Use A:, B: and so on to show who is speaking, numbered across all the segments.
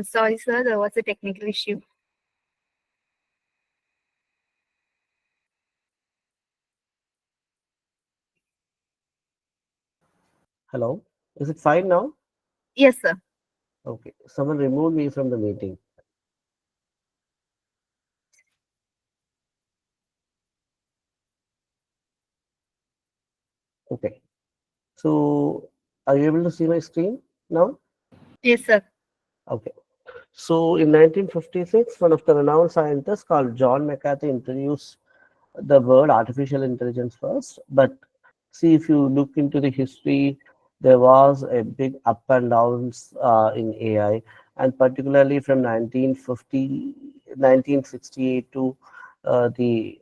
A: Sorry, sir, there was a technical issue.
B: Hello, is it fine now?
A: Yes, sir.
B: Okay, someone removed me from the meeting. Okay, so are you able to see my screen now?
A: Yes, sir.
B: Okay, so in 1956, one of the renowned scientists called John McCarthy introduced the word artificial intelligence first. But see, if you look into the history, there was a big up and downs in AI, and particularly from 1968 to the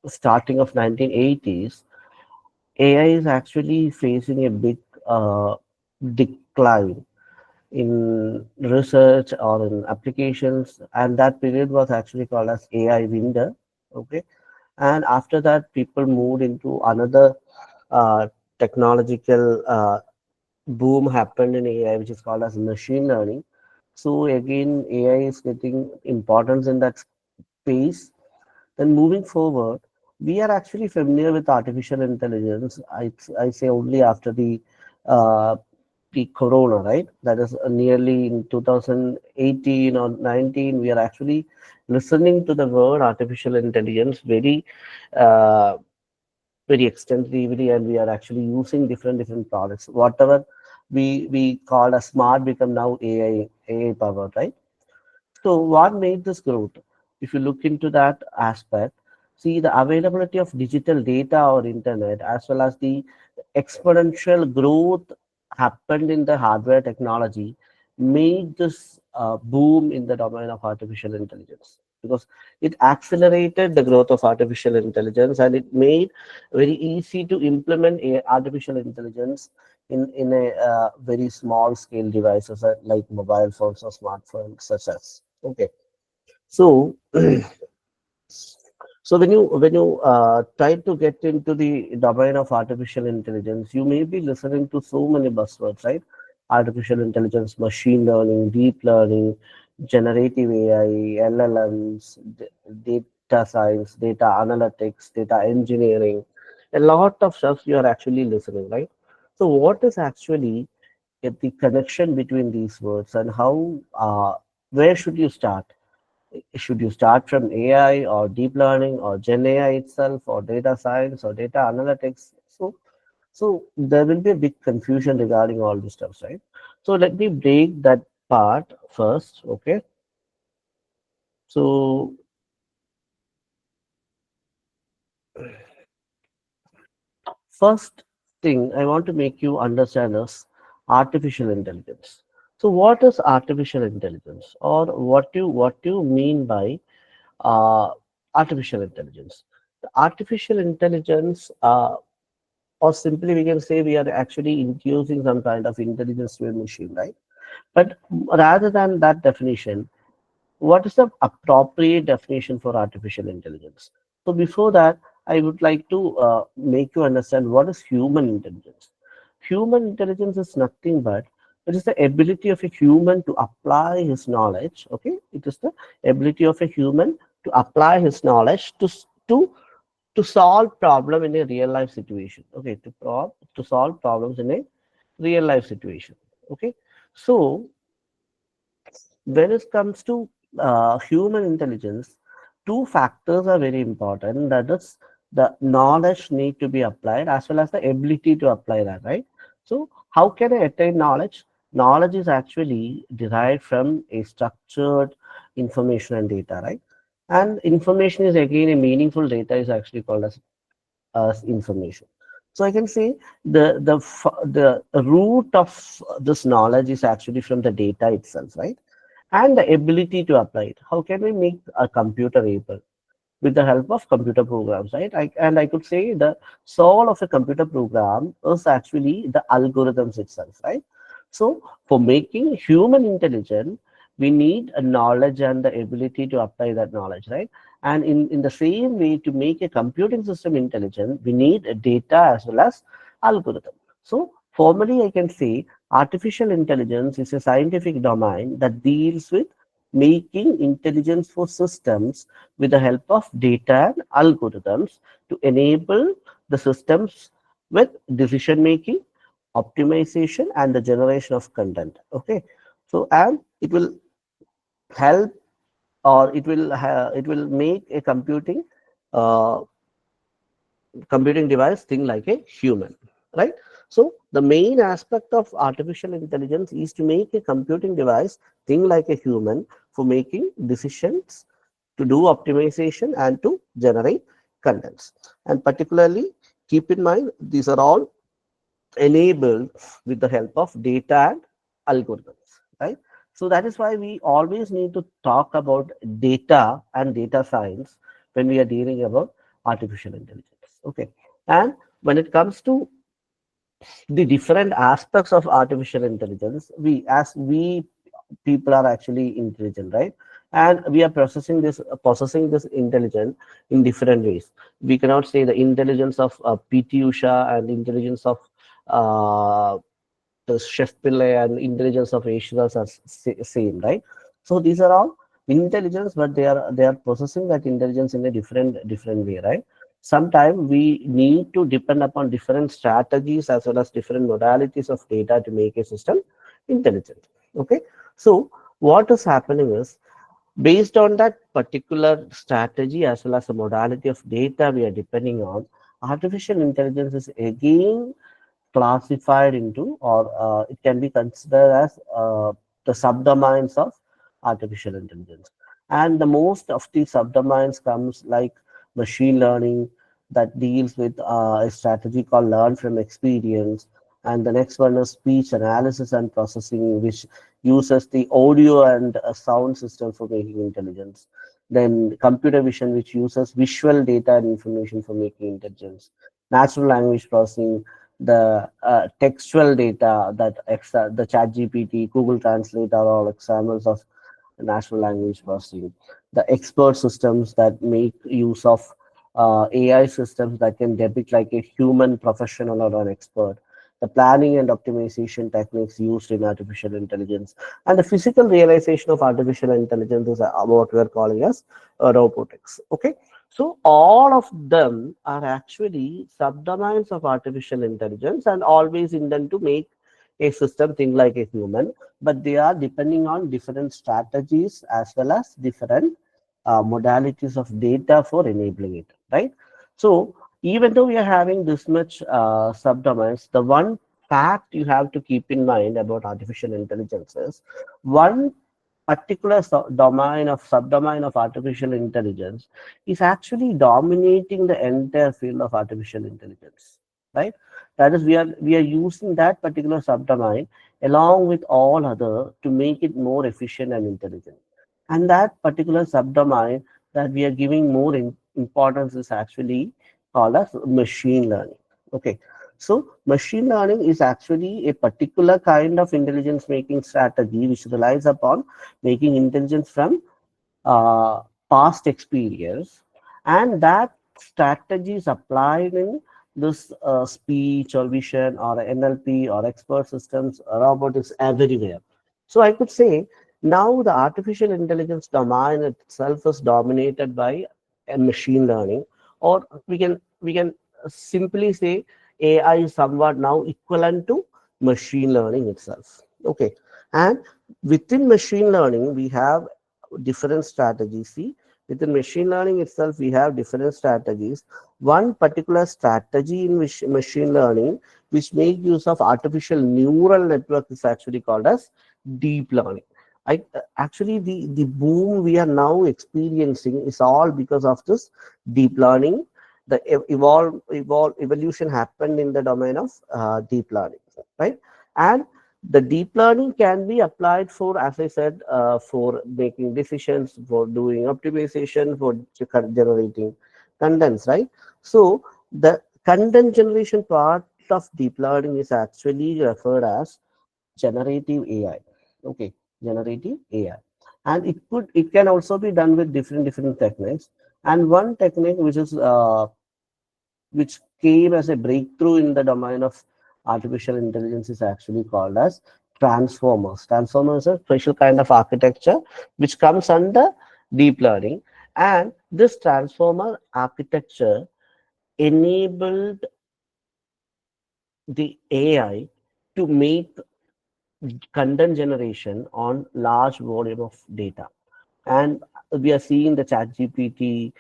B: starting of 1980s, AI is actually facing a big decline in research or in applications, and that period was actually called as AI winter. Okay, and after that, people moved into another uh, technological boom happened in AI, which is called as machine learning. So again, AI is getting importance in that space. Then moving forward, we are actually familiar with artificial intelligence. I say only after uh, the corona, right? That is nearly in 2018 or 19. We are actually listening to the word artificial intelligence uh, very extensively, and we are actually using different products. Whatever we call a smart become now AI powered, right? So what made this growth? If you look into that aspect, see the availability of digital data or internet as well as the exponential growth happened in the hardware technology made this boom in the domain of artificial intelligence, because it accelerated the growth of artificial intelligence and it made very easy to implement artificial intelligence in a very small scale devices like mobile phones or smartphones such as. Okay, so so when you try to get into the domain of artificial intelligence, you may be listening to so many buzzwords, right? Artificial intelligence, machine learning, deep learning, generative AI, LLMs, data science, data analytics, data engineering. A lot of stuff you are actually listening, right? So what is actually the connection between these words, and how where should you start? Should you start from AI or deep learning or Gen AI itself or data science or data analytics? So there will be a big confusion regarding all these stuff, right? So let me break that part first. Okay. So first thing I want to make you understand is artificial intelligence. So what is artificial intelligence, or what do you mean by uh, artificial intelligence? The artificial intelligence, or simply we can say we are actually infusing some kind of intelligence to a machine, right? But rather than that definition, what is the appropriate definition for artificial intelligence? So before that, I would like to make you understand what is human intelligence. Human intelligence is nothing but it is the ability of a human to apply his knowledge. Okay, it is the ability of a human to apply his knowledge to solve problem in a real life situation. Okay, to solve problems in a real life situation. Okay, so when it comes to human intelligence, two factors are very important. That is, the knowledge need to be applied as well as the ability to apply that, right? So, how can I attain knowledge? Knowledge is actually derived from a structured information and data, right? And information is again a meaningful data is actually called as information. So I can say the root of this knowledge is actually from the data itself, right? And the ability to apply it. How can we make a computer able with the help of computer programs, right? And I could say the soul of a computer program is actually the algorithms itself, right? So for making human intelligent, we need a knowledge and the ability to apply that knowledge, right? And in the same way, to make a computing system intelligent, we need a data as well as algorithm. So formally, I can say Artificial intelligence is a scientific domain that deals with making intelligence for systems with the help of data and algorithms to enable the systems with decision making, optimization, and the generation of content. Okay, so and it will help, or it will make a uh, computing device think like a human, right? So the main aspect of artificial intelligence is to make a computing device think like a human for making decisions, to do optimization, and to generate contents. And particularly, keep in mind, these are all enabled with the help of data and algorithms, right? So that is why we always need to talk about data and data science when we are dealing about artificial intelligence. Okay, and when it comes to the different aspects of artificial intelligence, we people are actually intelligent, right? And we are processing this intelligence in different ways. We cannot say the intelligence of PT Usha and intelligence of uh, the chef Pillai and intelligence of Asians are same, right? So these are all intelligence, but they are processing that intelligence in a different way, right? Sometimes we need to depend upon different strategies as well as different modalities of data to make a system intelligent. Okay, so what is happening is, based on that particular strategy as well as the modality of data we are depending on, artificial intelligence is again classified into, or it can be considered as the subdomains of artificial intelligence. And the most of the subdomains comes like machine learning, that deals with a strategy called learn from experience. And the next one is speech analysis and processing, which uses the audio and sound system for making intelligence. Then computer vision, which uses visual data and information for making intelligence. Natural language processing, the textual data, that the chat gpt, google translate are all examples of natural language processing. The expert systems that make use of ai systems that can depict like a human professional or an expert. The planning and optimization techniques used in artificial intelligence, and the physical realization of artificial intelligence is what we are calling as robotics. Okay, so all of them are actually subdomains of artificial intelligence and always intend to make a system think like a human, but they are depending on different strategies as well as different modalities of data for enabling it, right? So even though we are having this much subdomains, the one fact you have to keep in mind about artificial intelligence is, one particular domain of subdomain of artificial intelligence is actually dominating the entire field of artificial intelligence, right? That is, we are using that particular subdomain along with all other to make it more efficient and intelligent. And that particular subdomain that we are giving more importance is actually called as machine learning. Okay, so machine learning is actually a particular kind of intelligence making strategy which relies upon making intelligence from uh, past experience, and that strategy is applied in this speech or vision or NLP or expert systems, robotics everywhere. So I could say now the artificial intelligence domain itself is dominated by a machine learning, or we can simply say AI is somewhat now equivalent to machine learning itself. Okay, and within machine learning we have different strategies. See, within machine learning itself, we have different strategies. One particular strategy in machine learning, which make use of artificial neural network, is actually called as deep learning. Actually, the boom we are now experiencing is all because of this deep learning. The evolution happened in the domain of deep learning, right? And the deep learning can be applied for, as I said, for making decisions, for doing optimization, for generating contents, right? So the content generation part of deep learning is actually referred as generative AI. Okay, generative AI, and it can also be done with different techniques. And one technique which came as a breakthrough in the domain of artificial intelligence is actually called as transformers. Transformers is a special kind of architecture which comes under deep learning, and this transformer architecture enabled the AI to make content generation on large volume of data. And we are seeing the chat gpt,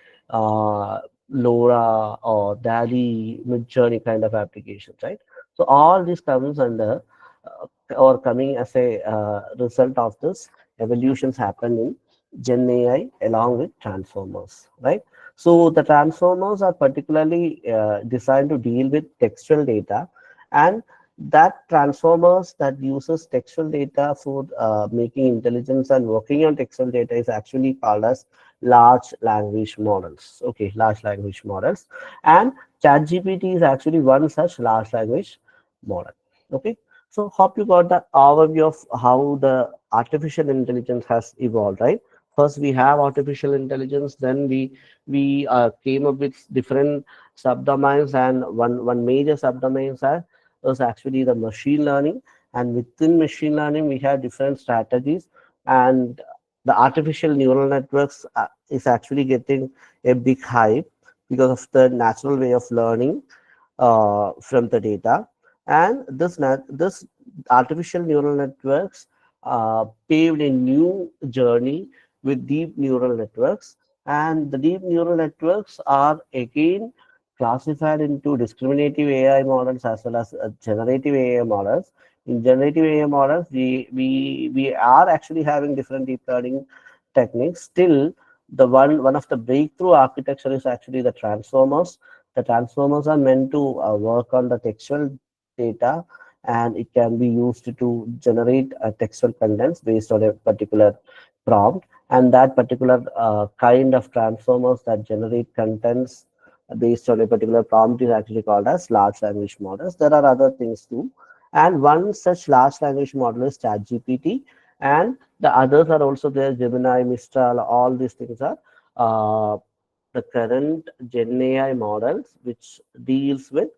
B: LoRa or DALI, mid journey kind of applications, right? So all this comes under or coming as a result of this evolutions happen in gen AI along with transformers, right? So the transformers are particularly designed to deal with textual data, and that transformers that uses textual data for making intelligence and working on textual data is actually called as large language models. Okay, large language models, and ChatGPT is actually one such large language model. Okay, so hope you got the overview of how the artificial intelligence has evolved, right? First we have artificial intelligence, then we came up with different subdomains, and one major subdomains is actually the machine learning, and within machine learning we have different strategies, and the artificial neural networks is actually getting a big hype because of the natural way of learning from the data. And this artificial neural networks paved a new journey with deep neural networks, and the deep neural networks are again classified into discriminative AI models as well as generative AI models. In generative AI models, we are actually having different deep learning techniques. Still, the one of the breakthrough architecture is actually the transformers. The transformers are meant to work on the textual data, and it can be used to generate textual contents based on a particular prompt. And that particular kind of transformers that generate contents based on a particular prompt is actually called as large language models. There are other things too. And one such large language model is ChatGPT, and the others are also there, Gemini, Mistral, all these things are uh, the current Gen AI models which deals with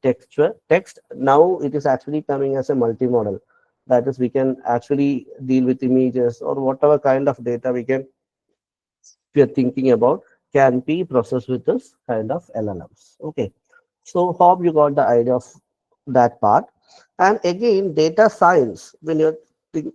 B: text. Now it is actually coming as a multimodal. That is, we can actually deal with images or whatever kind of data we are thinking about can be processed with this kind of LLMs. Okay, so hope you got the idea of that part. And again, data science. When you're think,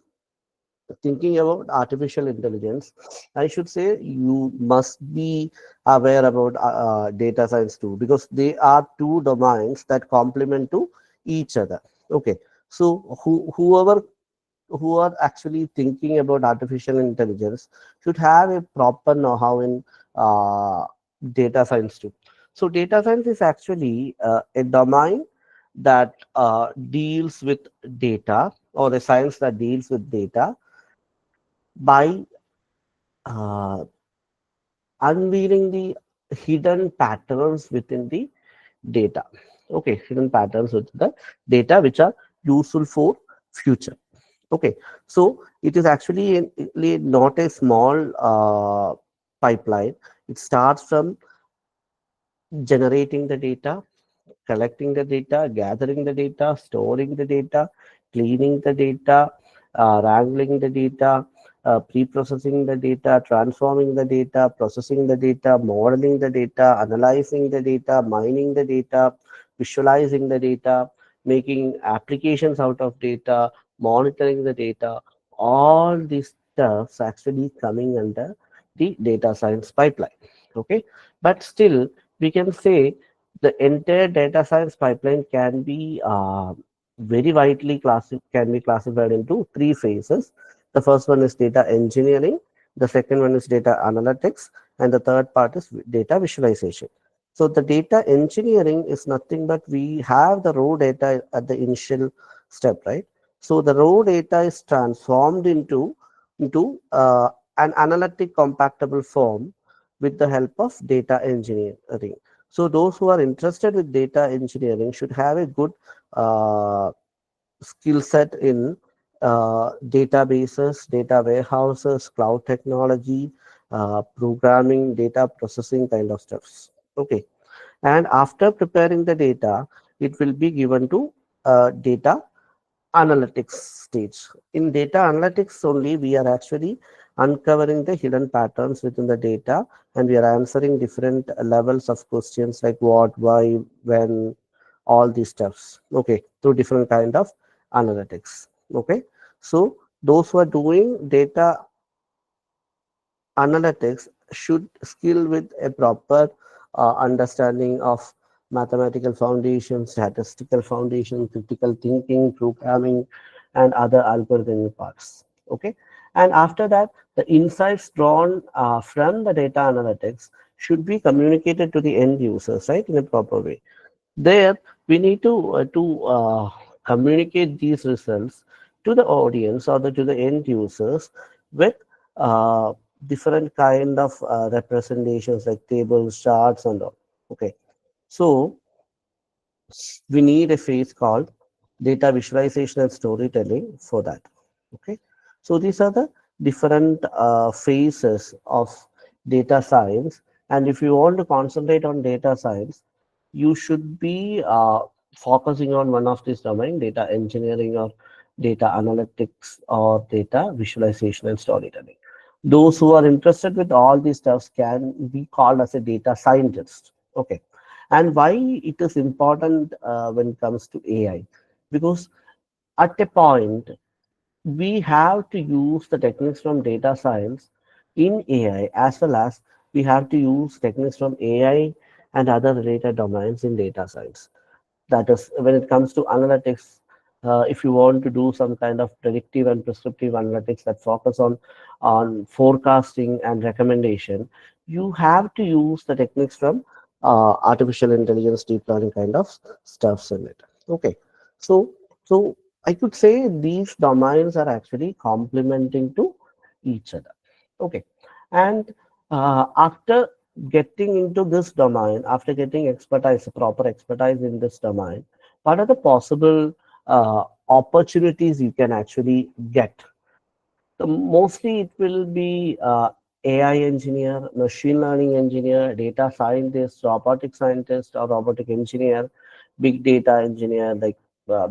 B: thinking about artificial intelligence, I should say you must be aware about data science too, because they are two domains that complement to each other. Okay, so whoever who are actually thinking about artificial intelligence should have a proper know-how in uh, data science too. So data science is actually a domain that deals with data, or a science that deals with data by uh, unveiling the hidden patterns within the data. Okay, hidden patterns within the data which are useful for future. Okay, so it is actually not a small pipeline. It starts from generating the data, collecting the data, gathering the data, storing the data, cleaning the data, wrangling the data, pre-processing the data, transforming the data, processing the data, modeling the data, analyzing the data, mining the data, visualizing the data, making applications out of data, monitoring the data. All these stuffs actually coming under the data science pipeline. Okay, but still we can say the entire data science pipeline can be very widely can be classified into three phases. The first one is data engineering, the second one is data analytics, and the third part is data visualization. So the data engineering is nothing but we have the raw data at the initial step, right? So the raw data is transformed into an analytic compactable form with the help of data engineering. So those who are interested with data engineering should have a good uh, skill set in databases, data warehouses, cloud technology, programming, data processing kind of stuffs. Okay, and after preparing the data, it will be given to data analytics stage. In data analytics only, we are actually uncovering the hidden patterns within the data, and we are answering different levels of questions like what, why, when, all these stuffs. Okay, through different kind of analytics. Okay, so those who are doing data analytics should skill with a proper understanding of mathematical foundation, statistical foundation, critical thinking, programming, and other algorithmic parts. Okay, and after that, the insights drawn from the data analytics should be communicated to the end users, right, in a proper way. There, we need to communicate these results to the audience or to the end users with uh, different kind of representations like tables, charts, and all. Okay, so we need a phase called data visualization and storytelling for that. Okay, so these are the different phases of data science, and if you want to concentrate on data science, you should be focusing on one of these domain: data engineering or data analytics or data visualization and storytelling. Those who are interested with all these stuffs can be called as a data scientist. Okay, and why it is important when it comes to AI? Because at a point, we have to use the techniques from data science in AI, as well as we have to use techniques from AI and other related domains in data science. That is, when it comes to analytics, if you want to do some kind of predictive and prescriptive analytics that focus on forecasting and recommendation, you have to use the techniques from artificial intelligence, deep learning kind of stuffs in it. Okay, so so I could say these domains are actually complementing to each other. Okay, and after getting into this domain, after getting expertise, proper expertise in this domain, what are the possible opportunities you can actually get? So mostly it will be AI engineer, machine learning engineer, data scientist, robotic scientist, or robotic engineer, big data engineer, like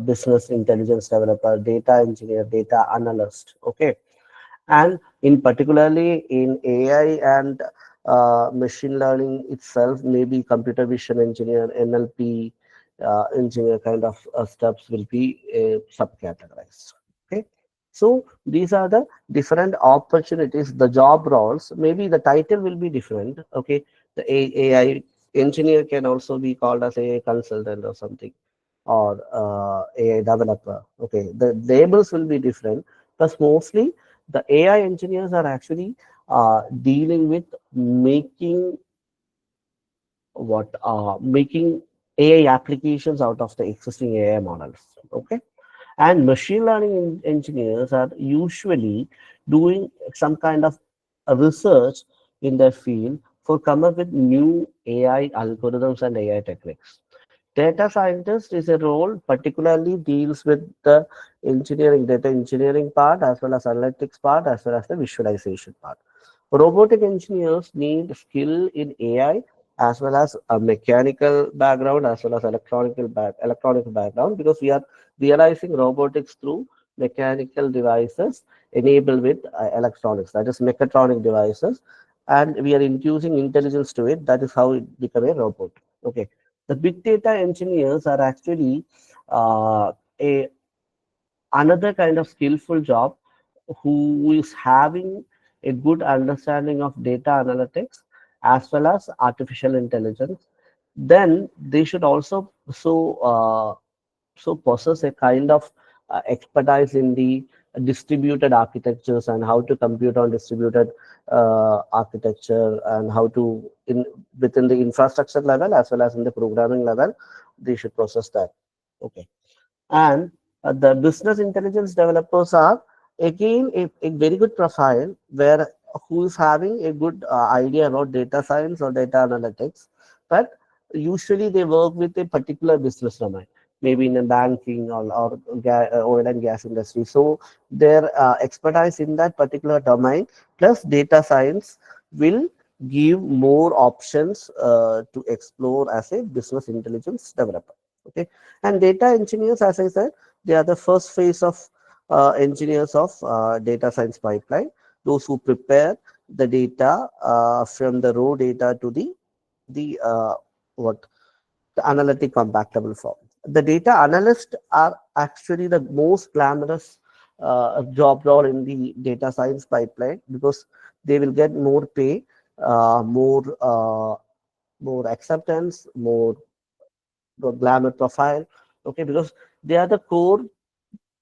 B: business intelligence developer, data engineer, data analyst. Okay, and in particularly in AI and machine learning itself, maybe computer vision engineer, NLP engineer kind of steps will be subcategorized. Okay, so these are the different opportunities, the job roles. Maybe the title will be different. Okay, the AI engineer can also be called as a consultant or something, or AI developer. Okay, the labels will be different, but mostly the AI engineers are actually dealing with making making AI applications out of the existing AI models. Okay, and machine learning engineers are usually doing some kind of research in their field for come up with new AI algorithms and AI techniques. Data scientist is a role particularly deals with the engineering, data engineering part, as well as analytics part, as well as the visualization part. Robotic engineers need skill in AI as well as a mechanical background, as well as electronic background, because we are realizing robotics through mechanical devices enabled with electronics, that is mechatronic devices, and we are infusing intelligence to it. That is how it become a robot. Okay, the big data engineers are actually a another kind of skillful job who is having a good understanding of data analytics as well as artificial intelligence. Then they should also possess a kind of expertise in the distributed architectures and how to compute on distributed architecture, and how to in within the infrastructure level as well as in the programming level, they should process that. Okay, and the business intelligence developers are again a very good profile where who is having a good idea about data science or data analytics, but usually they work with a particular business domain, maybe in a banking or oil and gas industry. So their expertise in that particular domain plus data science will give more options to explore as a business intelligence developer. Okay, and data engineers, as I said, they are the first phase of engineers of data science pipeline. Those who prepare the data from the raw data to the what the analytic compactable form. The data analysts are actually the most glamorous job role in the data science pipeline because they will get more pay, more acceptance, more glamour profile. Okay, because they are the core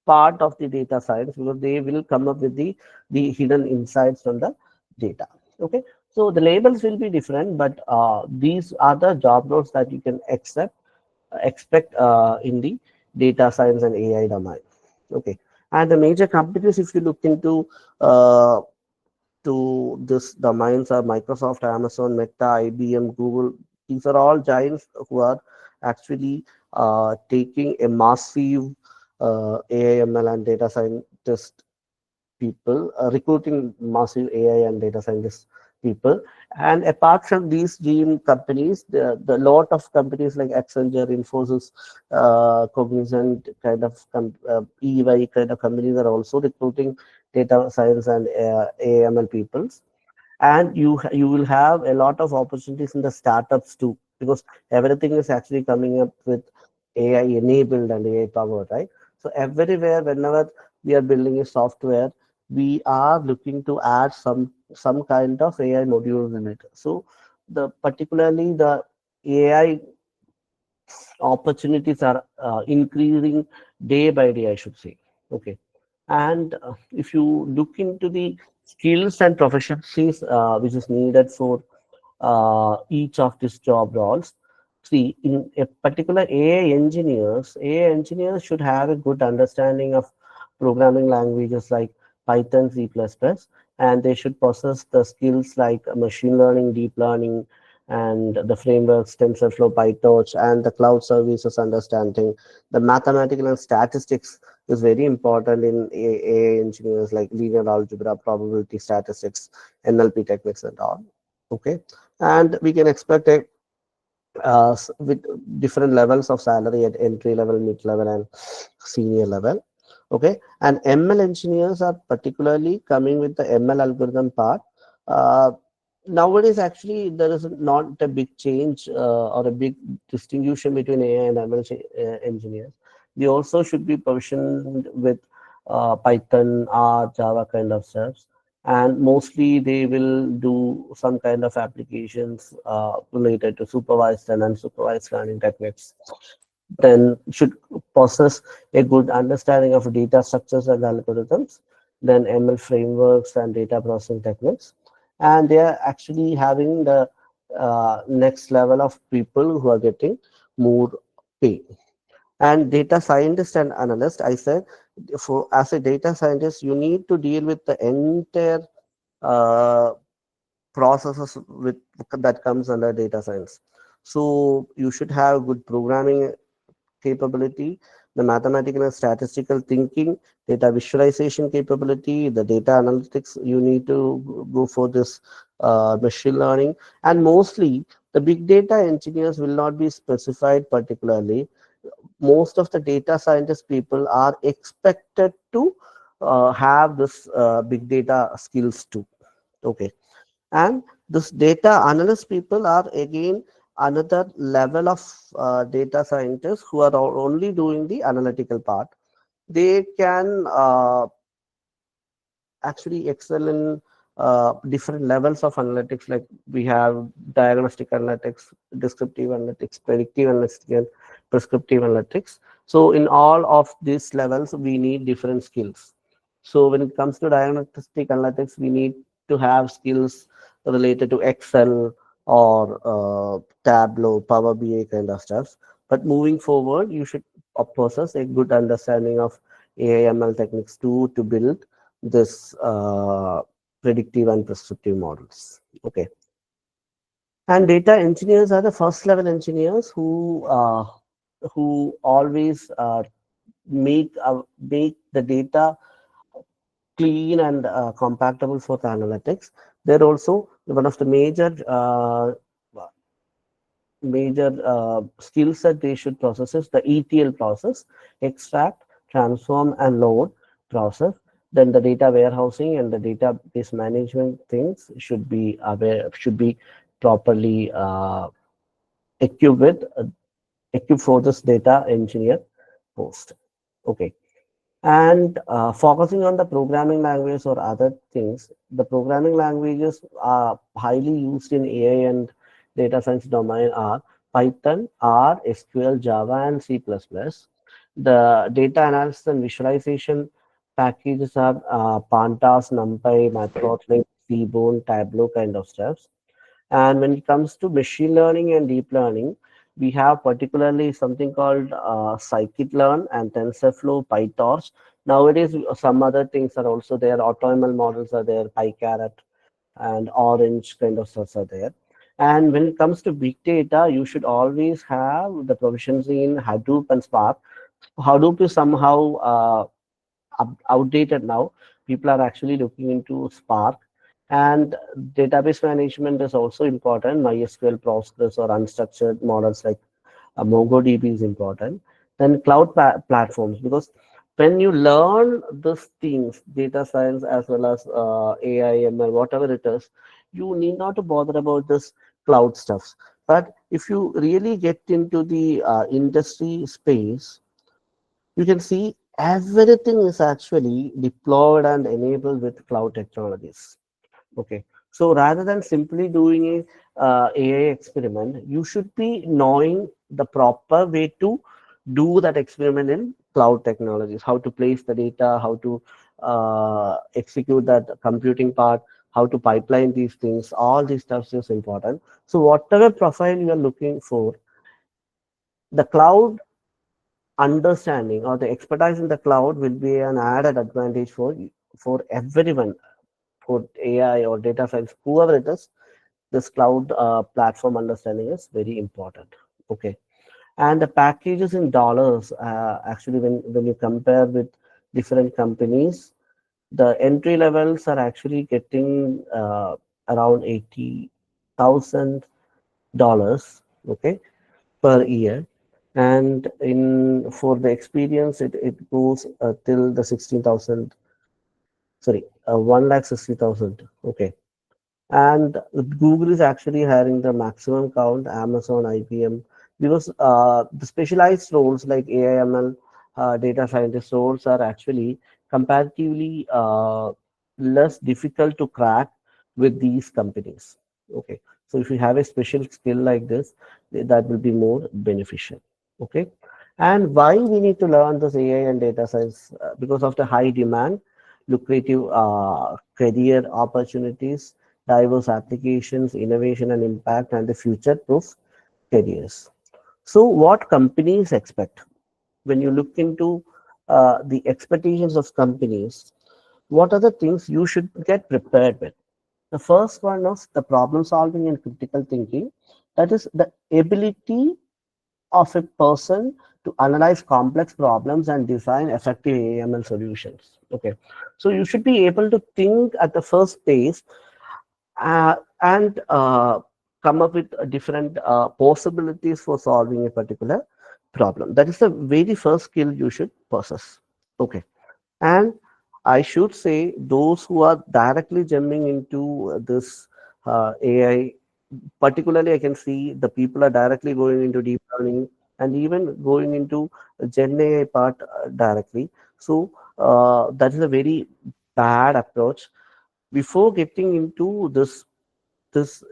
B: part of the data science because they will come up with the hidden insights from the data. Okay, so the labels will be different, but these are the job roles that you can expect in the data science and AI domain. Okay, and the major companies, if you look into uh, to this domains, are Microsoft, Amazon, Meta, IBM, Google. These are all giants who are actually taking a massive AI, ML, and data scientist people, recruiting massive AI and data scientist people. And apart from these dream companies, the lot of companies like Accenture, Infosys, Cognizant, kind of EY kind of companies are also recruiting data science and AML people. And you will have a lot of opportunities in the startups too, because everything is actually coming up with AI enabled and AI powered, right? So everywhere, whenever we are building a software, we are looking to add some kind of AI modules in it. So the particularly the AI opportunities are increasing day by day, I should say. Okay, and if you look into the skills and proficiencies which is needed for each of these job roles. See, in a particular AI engineers should have a good understanding of programming languages like Python, C++, and they should possess the skills like machine learning, deep learning, and the frameworks, TensorFlow, PyTorch, and the cloud services understanding. The mathematical and statistics is very important in AI engineers like linear algebra, probability statistics, NLP techniques, and all. Okay, and we can expect a with different levels of salary at entry level, mid level, and senior level. Okay, and ML engineers are particularly coming with the ML algorithm part. uh, Nowadays actually there is not a big change or a big distinction between AI and ML engineers. They also should be proficient with Python, R, Java kind of stuff, and mostly they will do some kind of applications related to supervised and unsupervised learning techniques. Then should possess a good understanding of data structures and algorithms, then ML frameworks and data processing techniques. And they are actually having the next level of people who are getting more pay. And data scientist and analyst, I said, for as a data scientist, you need to deal with the entire uh, processes with that comes under data science. So you should have good programming capability, the mathematical and statistical thinking, data visualization capability, the data analytics. You need to go for this machine learning, and mostly the big data engineers will not be specified particularly. Most of the data scientist people are expected to have this big data skills too. Okay, and this data analyst people are again another level of data scientists who are only doing the analytical part. They can actually excel in different levels of analytics. Like we have diagnostic analytics, descriptive analytics, predictive analytics, and prescriptive analytics. So in all of these levels we need different skills. So when it comes to diagnostic analytics, we need to have skills related to Excel or Tableau, Power BI kind of stuff. But moving forward, you should possess a good understanding of AIML techniques too, to build this predictive and prescriptive models. Okay, and data engineers are the first level engineers who always make the data clean and compactable for the analytics. They're also one of the major major skill set they should process is the ETL process: extract, transform, and load process. Then the data warehousing and the database management things should be properly equipped with equipped for this data engineer post. Okay. And focusing on the programming language or other things, the programming languages are highly used in AI and data science domain are Python, R, SQL, Java, and C++. The data analysis and visualization packages are Pandas, NumPy, Matplotlib, Seaborn, Tableau kind of stuff. And when it comes to machine learning and deep learning, we have particularly something called scikit-learn and TensorFlow, PyTorch. Nowadays, some other things are also there. AutoML models are there, PyCaret and Orange kind of stuff are there. And when it comes to big data, you should always have the proficiency in Hadoop and Spark. Hadoop is somehow outdated now. People are actually looking into Spark, and database management is also important. MySQL, Postgres, or unstructured models like MongoDB is important. Then cloud platforms, because when you learn these things, data science as well as AI, ML, whatever it is, you need not to bother about this cloud stuff. But if you really get into the industry space, you can see everything is actually deployed and enabled with cloud technologies. Okay. So rather than simply doing a AI experiment, you should be knowing the proper way to do that experiment in cloud technologies, how to place the data, how to execute that computing part, how to pipeline these things. All these stuff is important. So whatever profile you are looking for, the cloud understanding or the expertise in the cloud will be an added advantage for everyone, for AI or data science, whoever it is. This cloud platform understanding is very important. Okay. And the packages in dollars, actually, when you compare with different companies, the entry levels are actually getting around $80,000, okay, per year. And in for the experience, it goes till the 16,000, sorry, 1,60,000. Okay. And Google is actually hiring the maximum count, Amazon, IBM, because the specialized roles like AIML, data scientist roles are actually comparatively less difficult to crack with these companies. Okay, so if you have a special skill like this, that will be more beneficial. Okay, and why we need to learn this AI and data science? Because of the high demand, lucrative career opportunities, diverse applications, innovation and impact, and the future-proof careers. So, what companies expect when you look into the expectations of companies? What are the things you should get prepared with? The first one is the problem solving and critical thinking. That is the ability of a person to analyze complex problems and design effective AML solutions. Okay, so you should be able to think at the first stage and come up with different possibilities for solving a particular problem. That is the very first skill you should possess. Okay, and I should say those who are directly jumping into this AI, particularly I can see the people are directly going into deep learning and even going into Gen AI part directly. So that is a very bad approach. Before getting into this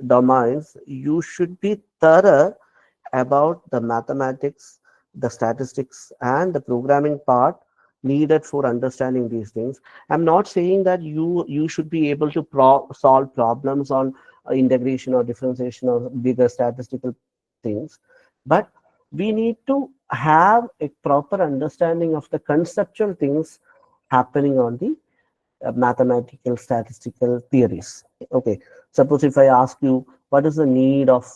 B: domains, you should be thorough about the mathematics, the statistics, and the programming part needed for understanding these things. I'm not saying that you should be able to solve problems on integration or differentiation or bigger statistical things, but we need to have a proper understanding of the conceptual things happening on the mathematical statistical theories. Okay, suppose if I ask you what is the need of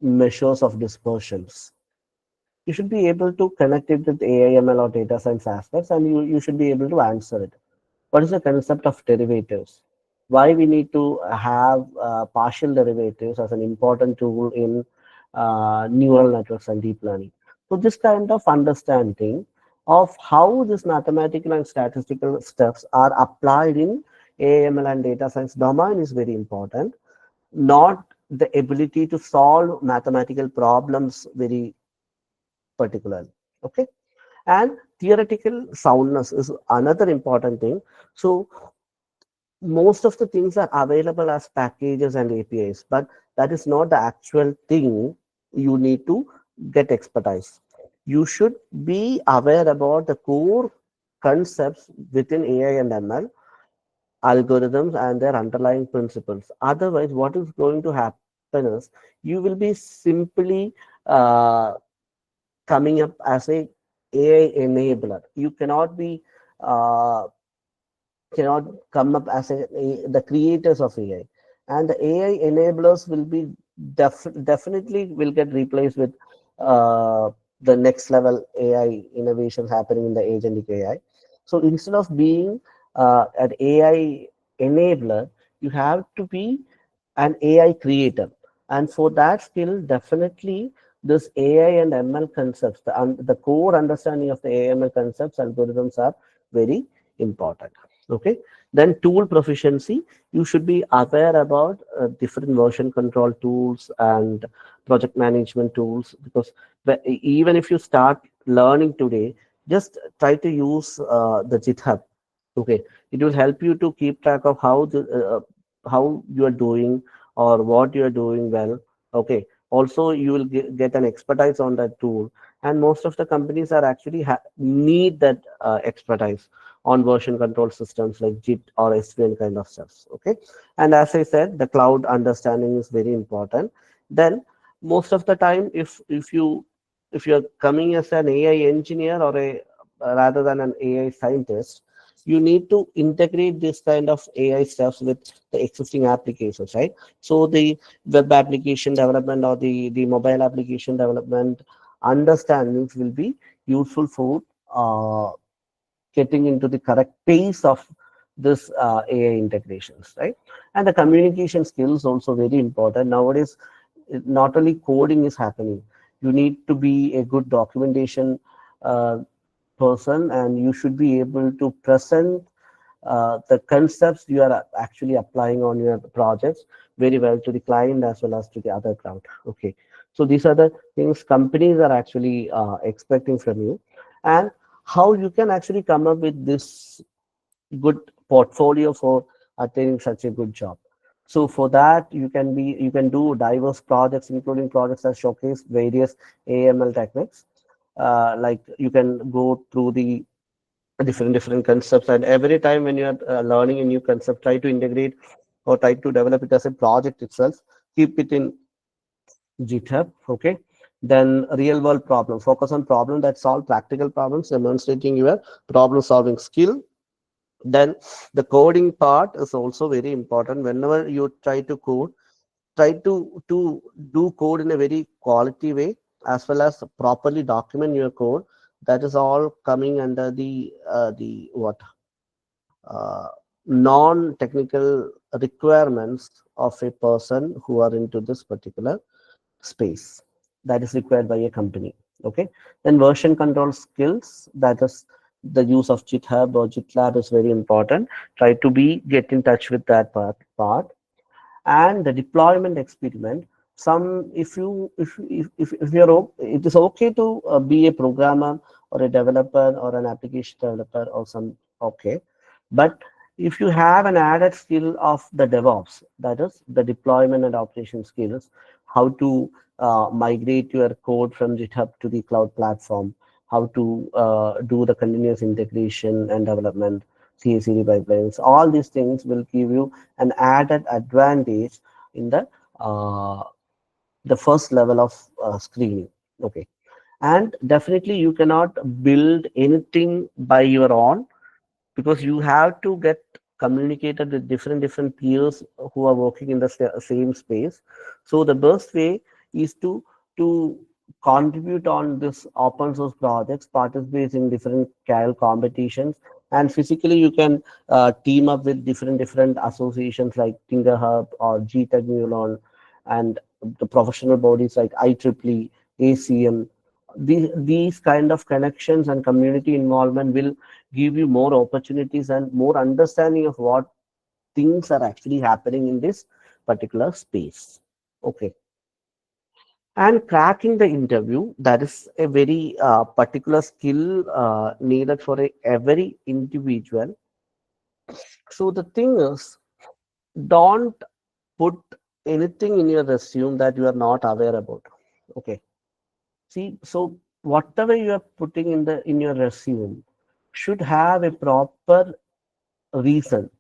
B: measures of dispersions, you should be able to connect it with AIML or data science aspects, and you should be able to answer it. What is the concept of derivatives? Why we need to have partial derivatives as an important tool in neural networks and deep learning. So this kind of understanding of how this mathematical and statistical steps are applied in AML and data science domain is very important, not the ability to solve mathematical problems very particularly. Okay. And theoretical soundness is another important thing. So most of the things are available as packages and APIs, but that is not the actual thing. You need to get expertise. You should be aware about the core concepts within AI and ML algorithms and their underlying principles. Otherwise, what is going to happen is you will be simply uh, coming up as a AI enabler. You uh, cannot come up as the creators of AI, and the AI enablers will be definitely will get replaced with uh, the next level AI innovations happening in the agentic AI. So instead of being an AI enabler, you have to be an AI creator. And for that skill, definitely this AI and ML concepts, the core understanding of the AML concepts, algorithms are very important. Okay. Then tool proficiency, you should be aware about different version control tools and project management tools, because even if you start learning today, just try to use the GitHub. Okay, it will help you to keep track of how you are doing or what you are doing well. Okay, also you will get an expertise on that tool, and most of the companies are actually need that expertise on version control systems like Git or SVN kind of stuff. Okay, and as I said, the cloud understanding is very important. Then most of the time, if you're coming as an AI engineer or a rather than an AI scientist, you need to integrate this kind of AI stuff with the existing applications, right? So the web application development or the mobile application development understandings will be useful for getting into the correct pace of this AI integrations, right? And the communication skills also very important nowadays. Not only coding is happening, you need to be a good documentation uh, person, and you should be able to present the concepts you are actually applying on your projects very well to the client as well as to the other crowd. Okay, so these are the things companies are actually expecting from you, and how you can actually come up with this good portfolio for attaining such a good job. So for that, you can do diverse projects, including projects that showcase various AML techniques. Like you can go through the different concepts, and every time when you are learning a new concept, try to integrate or try to develop it as a project itself. Keep it in GitHub. Okay. Then real world problem, focus on problem that solve practical problems, demonstrating your problem solving skill. Then the coding part is also very important. Whenever you try to code, try to do code in a very quality way, as well as properly document your code. That is all coming under the what uh, non-technical requirements of a person who are into this particular space that is required by a company. Okay, then version control skills, that is the use of GitHub or GitLab is very important. Try to be get in touch with that part. And the deployment experiment, some if you're it is okay to be a programmer or a developer or an application developer or some. Okay, but if you have an added skill of the DevOps, that is the deployment and operation skills, how to migrate your code from GitHub to the cloud platform, how to do the continuous integration and development, CI/CD pipelines, all these things will give you an added advantage in uh, the first level of screening. Okay, and definitely you cannot build anything by your own, because you have to get communicated with different peers who are working in the same space. So the best way is to contribute on this open source projects, participate in different KL competitions, and physically you can team up with different associations like Tinker Hub or GTech Neulon, and the professional bodies like IEEE, ACM. These kind of connections and community involvement will give you more opportunities and more understanding of what things are actually happening in this particular space. Okay. And cracking the interview, that is a very particular skill needed for every individual. So the thing is, don't put anything in your resume that you are not aware about. Okay. See, so whatever you are putting in your resume should have a proper reason.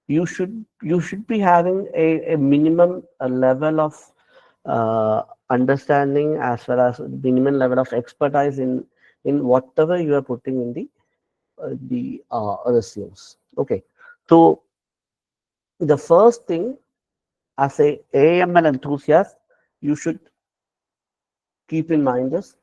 B: You should be having a minimum level of understanding, as well as minimum level of expertise in whatever you are putting in the resumes. Okay. So the first thing, as a AML enthusiast, you should keep in mind is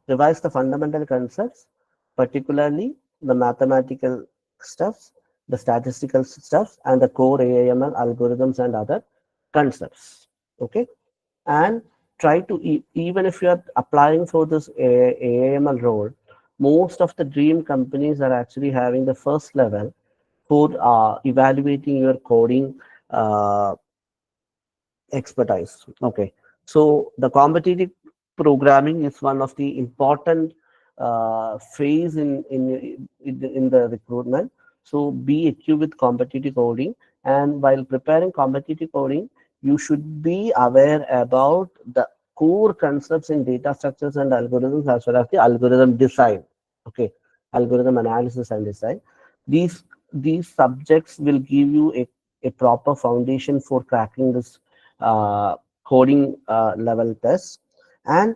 B: revise the fundamental concepts, particularly the mathematical stuffs, the statistical stuffs, and the core AML algorithms and other concepts. Okay. And try to, even if you are applying for this AML role, most of the dream companies are actually having the first level for evaluating your coding uh, expertise. Okay, so the competitive programming is one of the important phase in the recruitment. So be equipped with competitive coding, and while preparing competitive coding, you should be aware about the core concepts in data structures and algorithms, as well as the algorithm design. Okay, algorithm analysis and design. These subjects will give you a proper foundation for cracking this coding level tests, and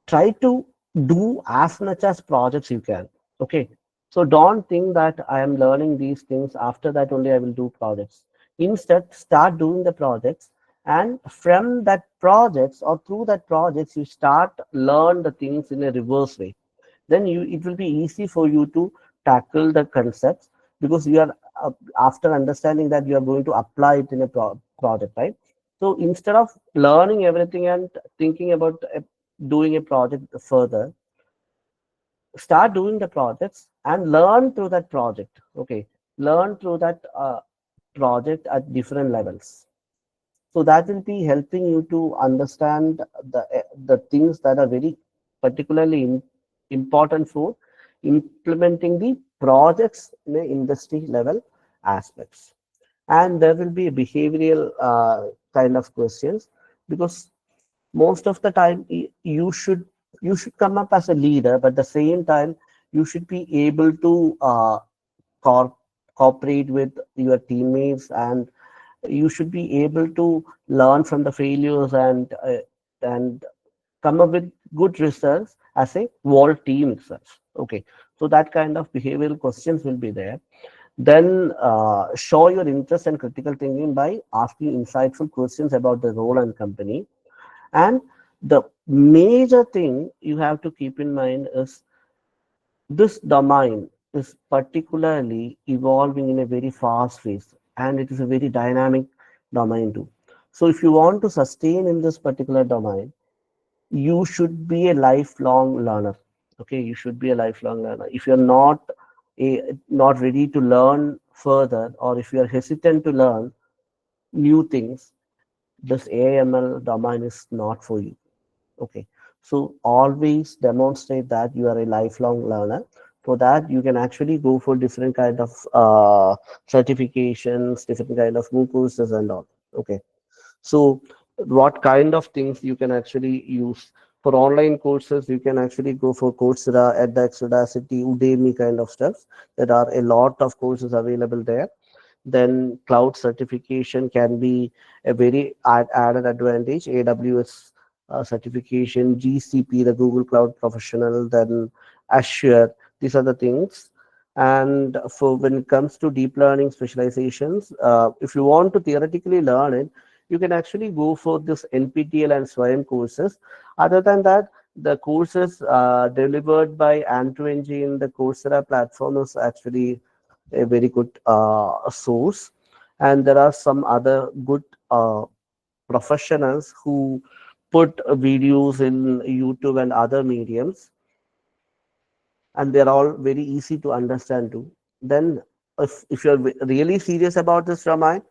B: try to do as much as projects you can. Okay, so don't think that I am learning these things, after that only I will do projects. Instead, start doing the projects, and from that projects or through that projects you start learn the things in a reverse way. Then it will be easy for you to tackle the concepts, because you are after understanding that you are going to apply it in a project, right? So instead of learning everything and thinking about doing a project further, start doing the projects and learn through that project. Okay, learn through that project at different levels. So that will be helping you to understand the things that are very particularly important for implementing the projects in the industry level aspects. And there will be behavioral kind of questions, because most of the time you should come up as a leader, but at the same time you should be able to co- cooperate with your teammates, and you should be able to learn from the failures, and come up with good results as a whole team itself. Okay, so that kind of behavioral questions will be there. Then show your interest and critical thinking by asking insightful questions about the role and company. And the major thing you have to keep in mind is this domain is particularly evolving in a very fast pace, and it is a very dynamic domain too. So if you want to sustain in this particular domain, you should be a lifelong learner. Okay, you should be a lifelong learner. If you're not ready to learn further, or if you're hesitant to learn new things, this AML domain is not for you. Okay, so always demonstrate that you are a lifelong learner. For that, you can actually go for different kind of certifications, different kind of MOOC courses and all. Okay, so what kind of things you can actually use for online courses? You can actually go for Coursera, edX, Udacity, Udemy kind of stuff. There are a lot of courses available there. Then cloud certification can be a very added advantage. AWS certification, GCP, the Google Cloud Professional, then Azure. These are the things. And for when it comes to deep learning specializations, if you want to theoretically learn it, you can actually go for this NPTEL and SWAYAM courses. Other than that, the courses delivered by Anto-NG in the Coursera platform is actually a very good source. And there are some other good professionals who put videos in YouTube and other mediums, and they're all very easy to understand too. Then, if you're really serious about this domain,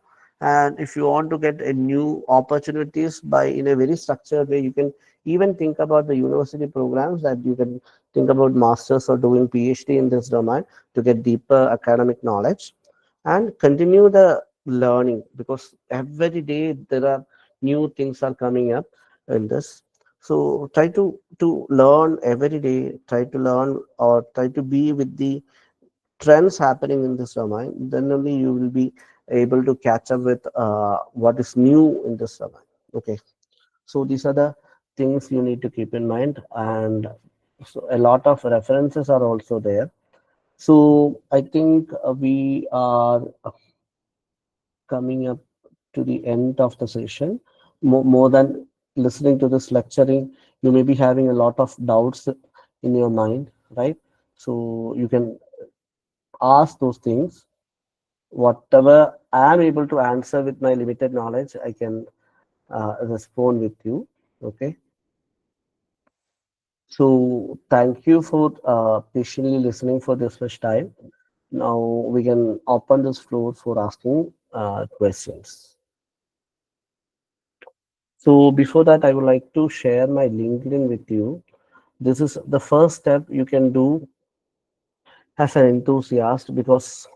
B: and if you want to get a new opportunities by in a very structured way, you can even think about the university programs that you can think about masters or doing PhD in this domain to get deeper academic knowledge and continue the learning, because every day there are new things are coming up in this. So try to learn every day, try to learn or try to be with the trends happening in this domain. Then only you will be able to catch up with what is new in this domain. Okay, so these are the things you need to keep in mind, and so a lot of references are also there. So I think we are coming up to the end of the session. More than listening to this lecturing, you may be having a lot of doubts in your mind, right? So you can ask those things. Whatever I am able to answer with my limited knowledge, I can respond with you. Okay. So thank you for patiently listening for this much time. Now we can open this floor for asking questions. So before that, I would like to share my LinkedIn with you. This is the first step you can do as an enthusiast, because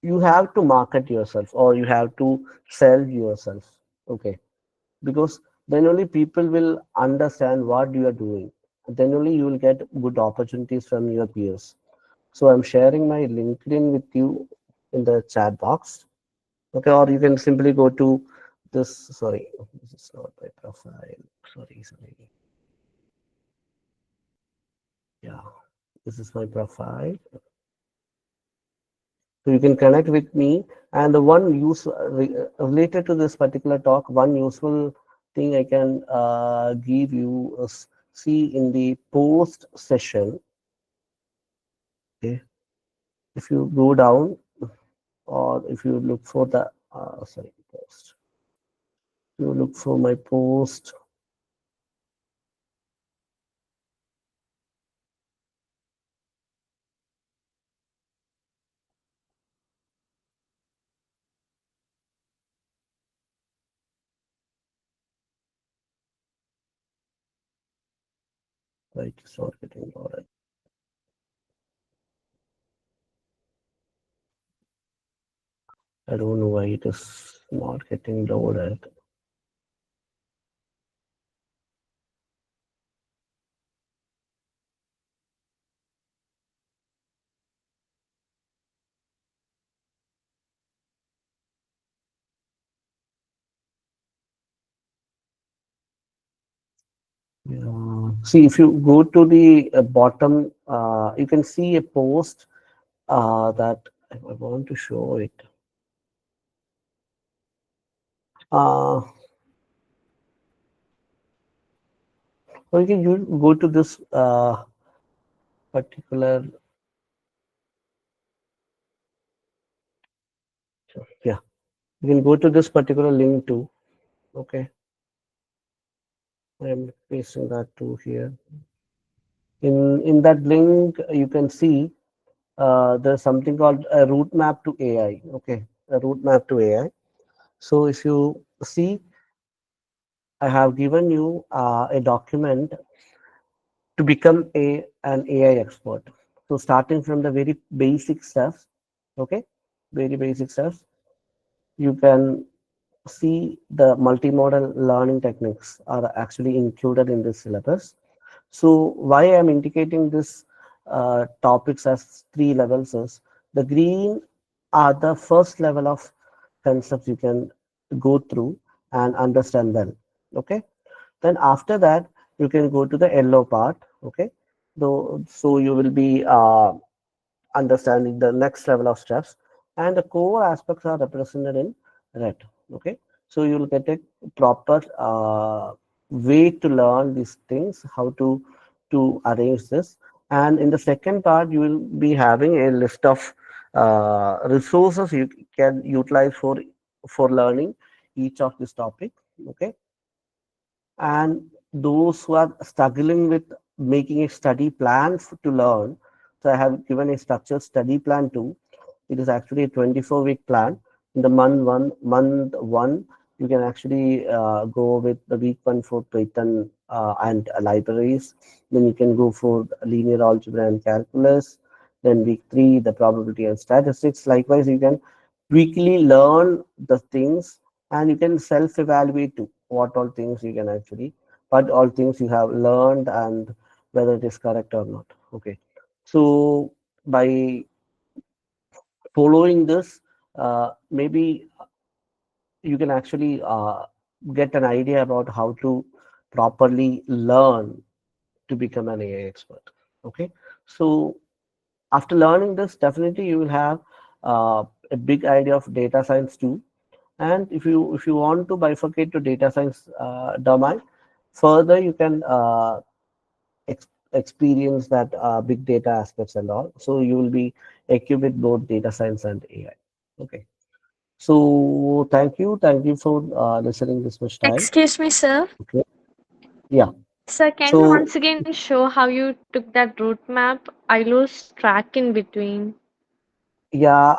B: you have to market yourself or you have to sell yourself. Okay. Because then only people will understand what you are doing. Then only you will get good opportunities from your peers. So I'm sharing my LinkedIn with you in the chat box. Okay. Or you can simply go to this. Sorry, this is not my profile. Sorry. Yeah. This is my profile. So you can connect with me. And the one related to this particular talk, one useful thing I can give you is, see in the post session. Okay, if you go down or if you look for the sorry post, you look for my post. Right, it's not getting loaded. I don't know why it is not getting loaded. Yeah. See, if you go to the bottom, you can see a post that I want to show it. Uh, or you can go to this particular, yeah, you can go to this particular link too. Okay, I am pasting that too here. In that link, you can see there's something called a route map to AI. Okay, a route map to AI. So if you see, I have given you a document to become an AI expert. So starting from the very basic stuff, okay, very basic stuff, you can see the multimodal learning techniques are actually included in this syllabus. So why I'm indicating this topics as three levels is, the green are the first level of concepts you can go through and understand well. Okay. Then after that, you can go to the yellow part. Okay. Though, so you will be understanding the next level of steps, and the core aspects are represented in red. Okay, so you'll get a proper way to learn these things, how to arrange this. And in the second part, you will be having a list of resources you can utilize for learning each of this topic. Okay, and those who are struggling with making a study plan to learn, so I have given a structured study plan too. It is actually a 24-week plan. In the month one, you can actually go with the week one for Python and libraries. Then you can go for linear algebra and calculus. Then week three, the probability and statistics. Likewise, you can weekly learn the things, and you can self-evaluate too. What all things you can actually, what all things you have learned, and whether it is correct or not. Okay, so by following this, maybe you can actually get an idea about how to properly learn to become an AI expert. Okay, so after learning this, definitely you will have a big idea of data science too. And if you want to bifurcate to data science domain further, you can experience that big data aspects and all. So you will be equipped with both data science and AI. Okay. So thank you for listening this much time.
C: Excuse me, sir.
B: Okay. Yeah.
C: Sir, can you
B: So
C: once again show how you took that route map? I lost track in between.
B: yeah,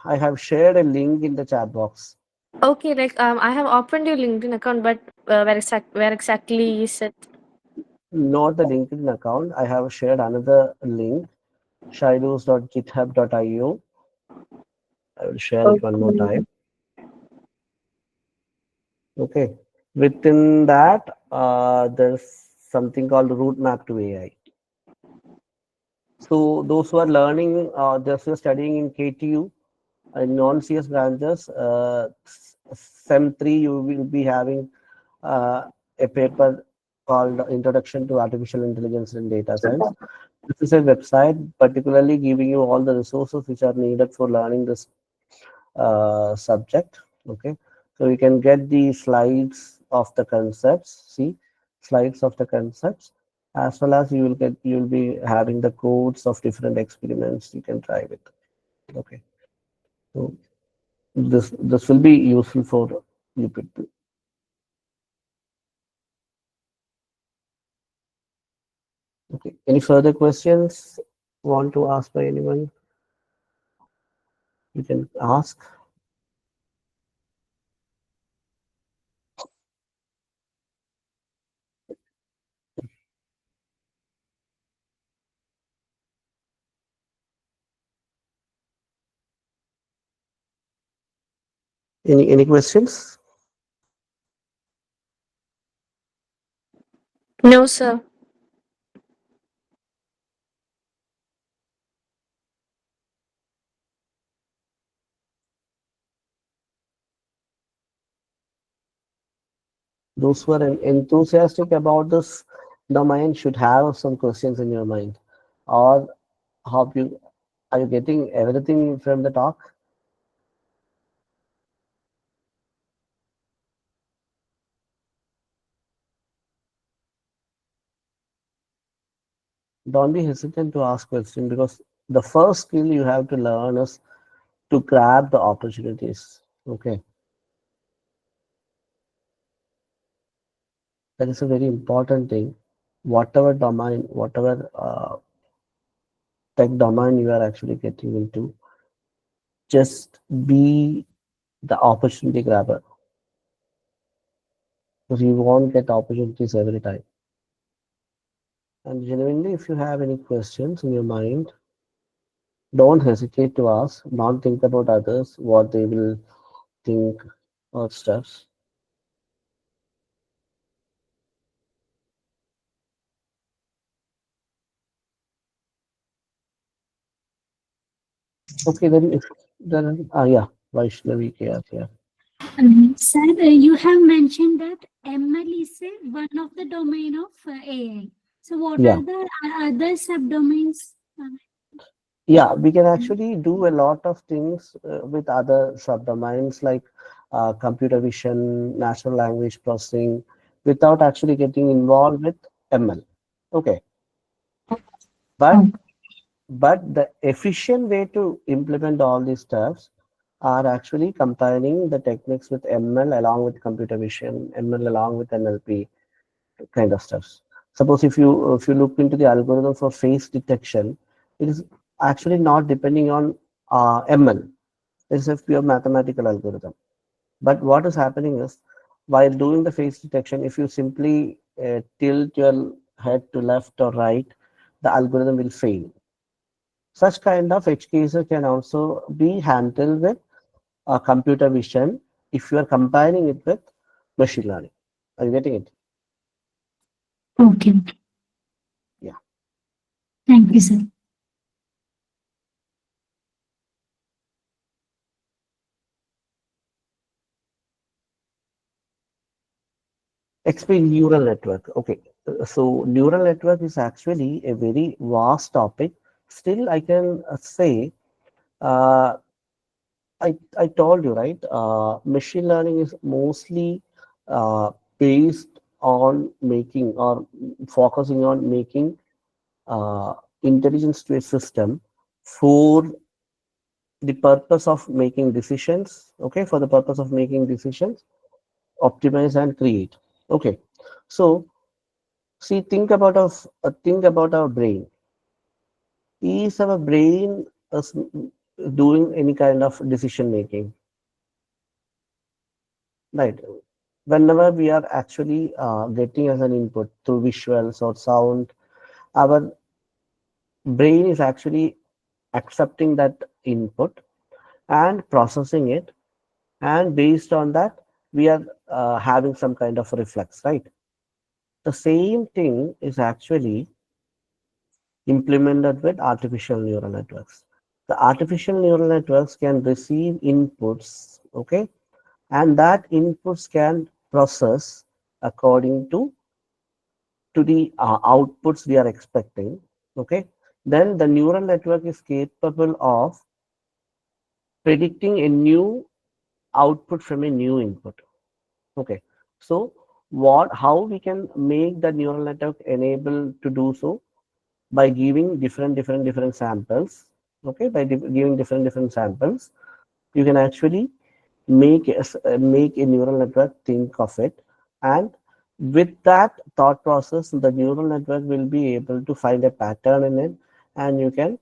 B: I have shared a link in the chat box.
C: Okay, like I have opened your LinkedIn account, but where exactly is it?
B: Not the LinkedIn account. I have shared another link, shailos.github.io. I will share it one more
C: Okay.
B: time. Okay. Within that, there's something called route map to AI. So those who are learning, those who are studying in KTU, non-CS branches, SEM 3, you will be having uh, a paper called Introduction to Artificial Intelligence in Data Science. This is a website particularly giving you all the resources which are needed for learning this subject. Okay, so you can get the slides of the concepts. See, slides of the concepts, as well as you will be having the codes of different experiments you can try with. Okay, so this will be useful for you people. Okay, any further questions want to ask by anyone? You can ask. Any questions?
C: No, sir.
B: Those who are enthusiastic about this domain should have some questions in your mind, or how you are you getting everything from the talk? Don't be hesitant to ask questions, because the first skill you have to learn is to grab the opportunities. Okay, that is a very important thing. Whatever domain, whatever tech domain you are actually getting into, just be the opportunity grabber, because you won't get opportunities every time. And genuinely, if you have any questions in your mind, don't hesitate to ask. Don't think about others, what they will think or stuff. Okay, then yeah, Vaishnavi K.R. Yeah.
D: Sir, you have mentioned that ML is one of the domain of AI. So, what
B: Yeah.
D: are the other subdomains?
B: Yeah, we can actually do a lot of things with other subdomains like computer vision, natural language processing, without actually getting involved with ML. Okay, but
D: Oh,
B: but the efficient way to implement all these stuffs are actually combining the techniques with ML along with computer vision, ML along with NLP kind of stuff. Suppose if you look into the algorithm for face detection, it is actually not depending on ML. It's a pure mathematical algorithm. But what is happening is, while doing the face detection, if you simply tilt your head to left or right, the algorithm will fail. Such kind of edge cases can also be handled with computer vision if you are combining it with machine learning. Are you getting it?
D: Okay.
B: Yeah.
D: Thank you, sir.
B: Explain neural network. Okay. So neural network is actually a very vast topic. Still, I can say, uh, I told you, right? Machine learning is mostly uh, based on making or focusing on making uh, intelligence to a system for the purpose of making decisions. Okay, for the purpose of making decisions, optimize and create. Okay, so see, think about our brain. Is our brain is doing any kind of decision making? Right. Whenever we are actually getting as an input through visuals or sound, our brain is actually accepting that input and processing it, and based on that, we are having some kind of reflex, right? The same thing is actually implemented with artificial neural networks. The artificial neural networks can receive inputs, okay, and that inputs can process according to the outputs we are expecting. Okay, then the neural network is capable of predicting a new output from a new input. Okay, so how we can make the neural network enable to do so? By giving different samples. Okay, by giving different samples, you can actually make a neural network think of it, and with that thought process, the neural network will be able to find a pattern in it, and you can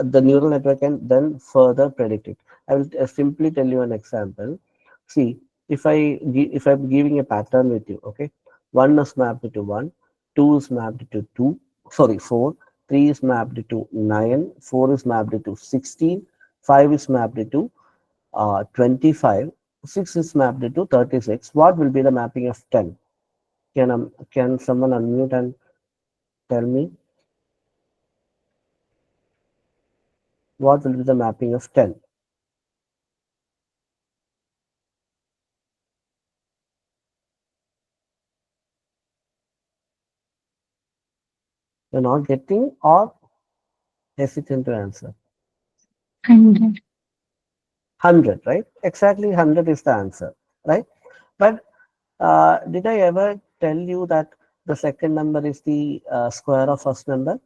B: the neural network can then further predict it. I will simply tell you an example. See, if I'm giving a pattern with you, okay, one is mapped to one, two is mapped to two, sorry, four, three is mapped to nine, four is mapped to 16, five is mapped to 25, six is mapped to 36. What will be the mapping of 10? Can someone unmute and tell me what will be the mapping of 10? You're not getting or hesitant to answer.
D: 100.
B: 100, right? Exactly 100 is the answer, right? But did I ever tell you that the second number is the square of first number?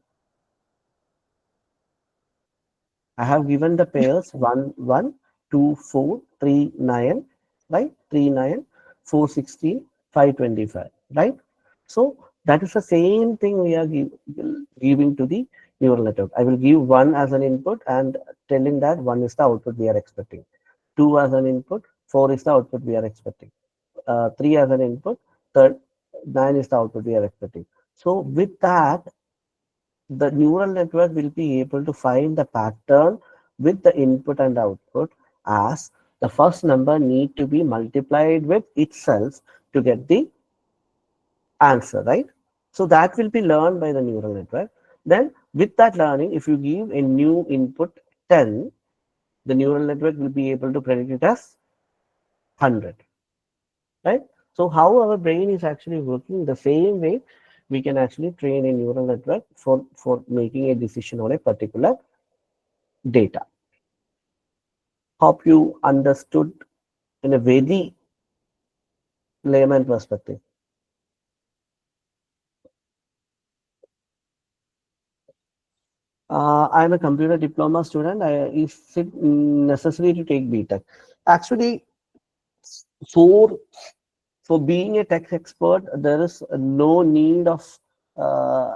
B: I have given the pairs 1, 1, 2, 4, 3, 9, right? 3, 9, 4, 16, 5, 25, right? So that is the same thing we are giving to the neural network. I will give 1 as an input and telling that 1 is the output we are expecting. 2 as an input, 4 is the output we are expecting. 3 as an input, third, 9 is the output we are expecting. So with that, the neural network will be able to find the pattern with the input and output, as the first number need to be multiplied with itself to get the answer, right? So that will be learned by the neural network. Then with that learning, if you give a new input 10, the neural network will be able to predict it as 100, right? So how our brain is actually working the same way, we can actually train a neural network for making a decision on a particular data. Hope you understood in a very layman perspective. I'm a computer diploma student. Is it necessary to take BTech? Actually, for for being a tech expert, there is no need of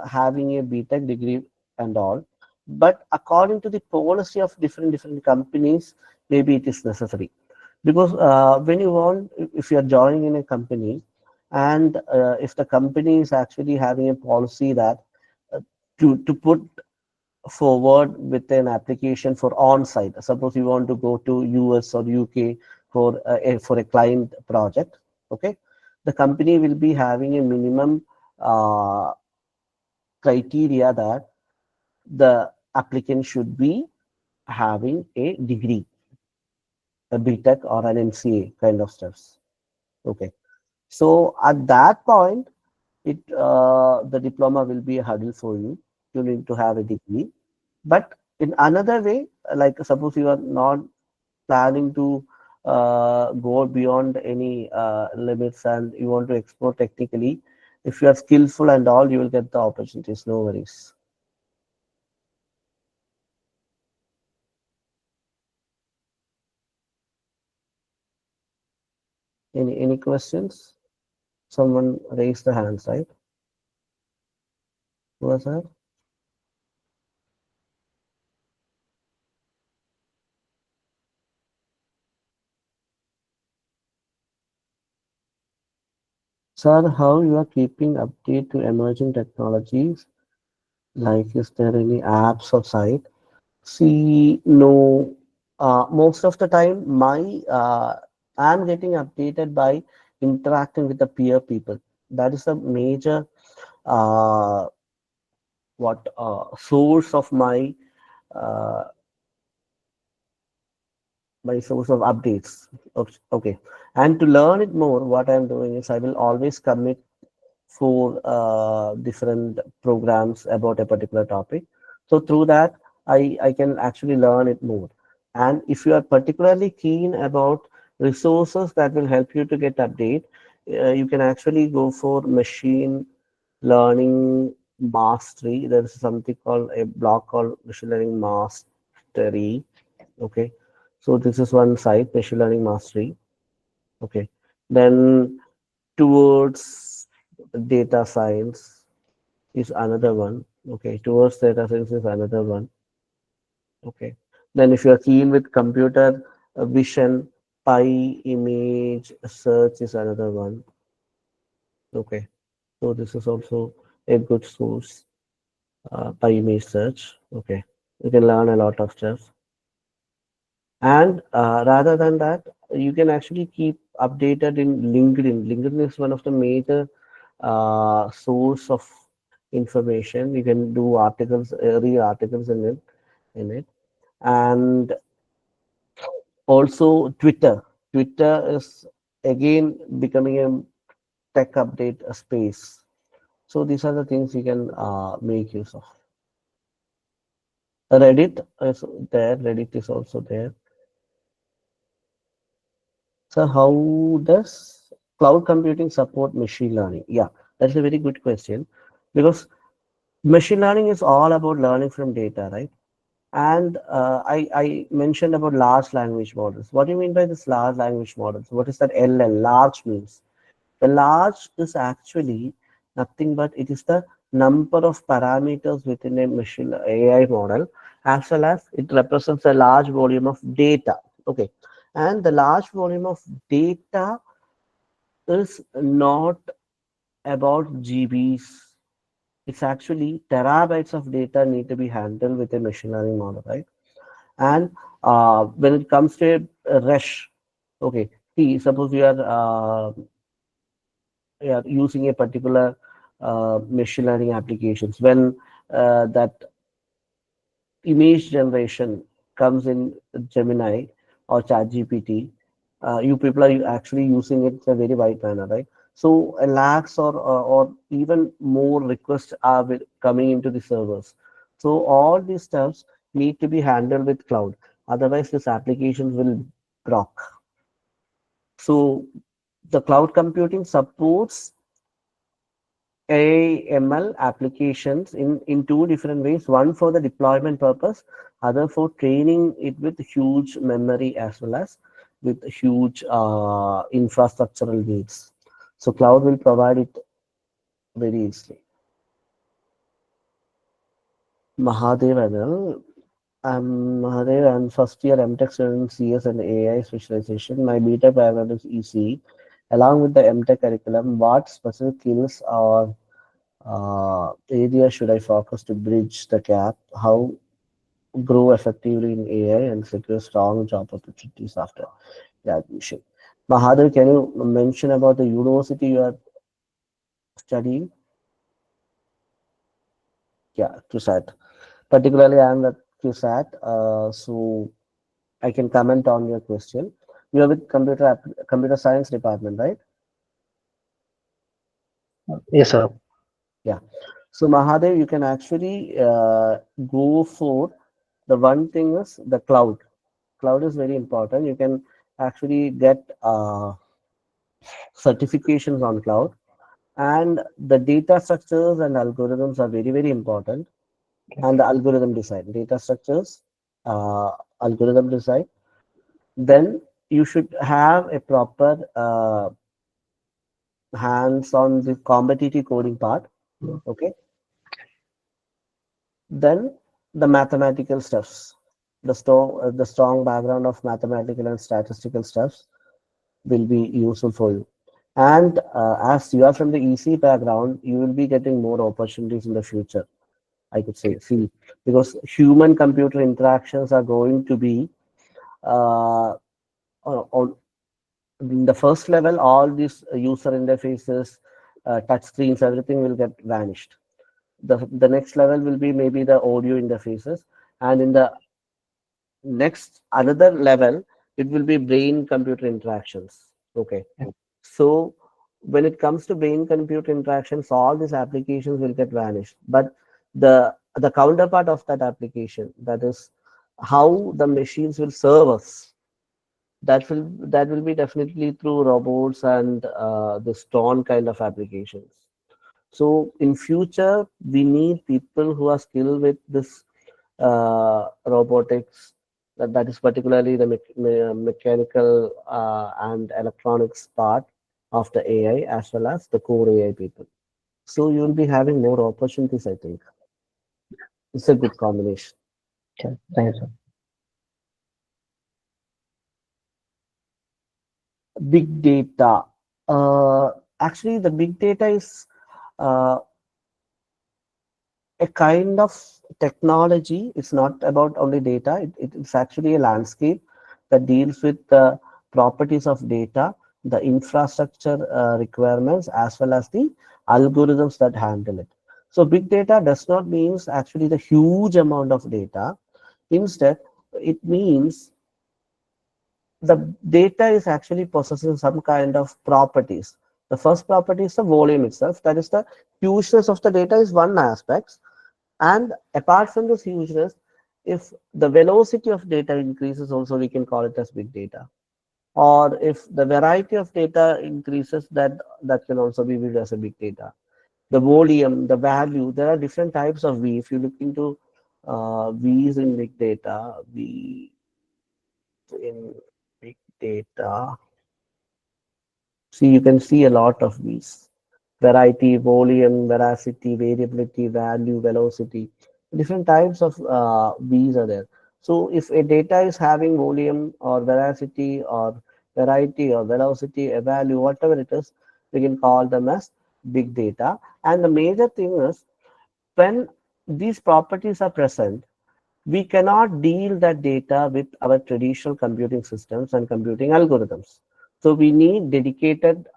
B: having a BTech degree and all. But according to the policy of different companies, maybe it is necessary because when you want, if you are joining in a company, and if the company is actually having a policy that uh, to put forward with an application for on-site. Suppose you want to go to US or UK for a client project, okay? The company will be having a minimum uh, criteria that the applicant should be having a degree, a BTech or an MCA kind of stuffs. Okay. So at that point, the diploma will be a hurdle for you. You need to have a degree. But in another way, like suppose you are not planning to go beyond any limits and you want to explore technically, if you are skillful and all, you will get the opportunities. No worries. Any questions? Someone raised the hands, right? Who was that? Sir, how you are keeping update to emerging technologies? Like, is there any apps or site? See, no. Most of the time, I'm getting updated by interacting with the peer people. That is a major uh, source of uh, my source of updates. Okay, and to learn it more, what I'm doing is I will always commit for different programs about a particular topic. So through that, I can actually learn it more. And if you are particularly keen about resources that will help you to get update, you can actually go for machine learning mastery. There is something called a blog called machine learning mastery. Okay, so this is one site, machine learning mastery. Okay, then towards data science is another one. Okay, towards data science is another one. Okay, then if you are keen with computer vision, pi image search is another one. Okay, so this is also a good source, pi image search. Okay, you can learn a lot of stuff. And rather than that, you can actually keep updated in LinkedIn. LinkedIn is one of the major source of information. You can do articles, read articles in it, and also Twitter. Twitter is again becoming a tech update space. So these are the things you can make use of. Reddit is there. Reddit is also there. So how does cloud computing support machine learning? Yeah, that's a very good question because machine learning is all about learning from data, right? And I mentioned about large language models. What do you mean by this large language models? What is that LL? Large means the large is actually nothing but it is the number of parameters within a machine AI model, as well as it represents a large volume of data. Okay, and the large volume of data is not about GBs. It's actually terabytes of data need to be handled with a machine learning model, right? And when it comes to a rush, okay, see, suppose you are using a particular machine learning applications. When that image generation comes in Gemini or ChatGPT, you people are actually using it in a very wide manner, right? So a lakhs or even more requests are coming into the servers. So all these stuffs need to be handled with cloud. Otherwise, this application will block. So the cloud computing supports AML applications in two different ways. One for the deployment purpose, other for training it with huge memory as well as with huge infrastructural needs. So cloud will provide it very easily. Mahadev Anil, I'm Mahadev. I'm first year MTech student CS and AI specialization. My BTech background is EC. Along with the MTech curriculum, what specific skills or area should I focus to bridge the gap? How grow effectively in AI and secure strong job opportunities after graduation? Mahadev, can you mention about the university you are studying? Yeah, QSAT. Particularly, I am at QSAT, so I can comment on your question. You are with computer science department, right?
E: Yes, sir.
B: Yeah. So Mahadev, you can actually go for the one thing is the cloud. Cloud is very important. You can actually get certifications on cloud, and the data structures and algorithms are very, very important. And the algorithm design, data structures, uh, algorithm design. Then you should have a proper hands on the competitive coding part. Okay. Then the mathematical stuffs, the strong background of mathematical and statistical stuffs will be useful for you. And as you are from the EC background, you will be getting more opportunities in the future, I could say. See, because human computer interactions are going to be on in the first level, all these user interfaces, touch screens, everything will get vanished. The next level will be maybe the audio interfaces, and in the next another level, it will be brain computer interactions. Okay. So when it comes to brain computer interactions, all these applications will get vanished. But the counterpart of that application, that is how the machines will serve us, that will be definitely through robots and the stone kind of applications. So in future, we need people who are skilled with this robotics. That is particularly the mechanical and electronics part of the AI as well as the core AI people. So you will be having more opportunities, I think. It's a good combination.
E: Okay. Thank you, sir.
B: Big data. Actually, the big data is uh, a kind of technology. It's not about only data. It's actually a landscape that deals with the properties of data, the infrastructure requirements, as well as the algorithms that handle it. So big data does not means actually the huge amount of data. Instead, it means the data is actually possessing some kind of properties. The first property is the volume itself. That is the hugeness of the data is one aspect. And apart from this hugeness, if the velocity of data increases, also we can call it as big data. Or if the variety of data increases, that can also be viewed as a big data. The volume, the value, there are different types of V. If you look into V's in big data, V in big data, see you can see a lot of V's. Variety, volume, veracity, variability, value, velocity. Different types of V's are there. So if a data is having volume or veracity or variety or velocity, a value, whatever it is, we can call them as big data. And the major thing is when these properties are present, we cannot deal that data with our traditional computing systems and computing algorithms. So we need dedicated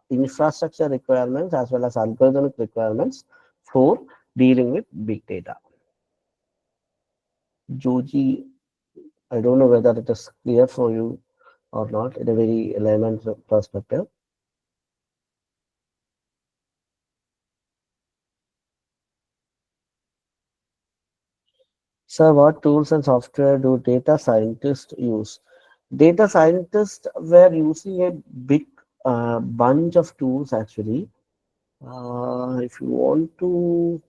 B: infrastructure requirements as well as algorithmic requirements for dealing with big data. Joji, I don't know whether it is clear for you or not in a very layman's perspective. So what tools and software do data scientists use? Data scientists were using a big bunch of tools actually. If you want to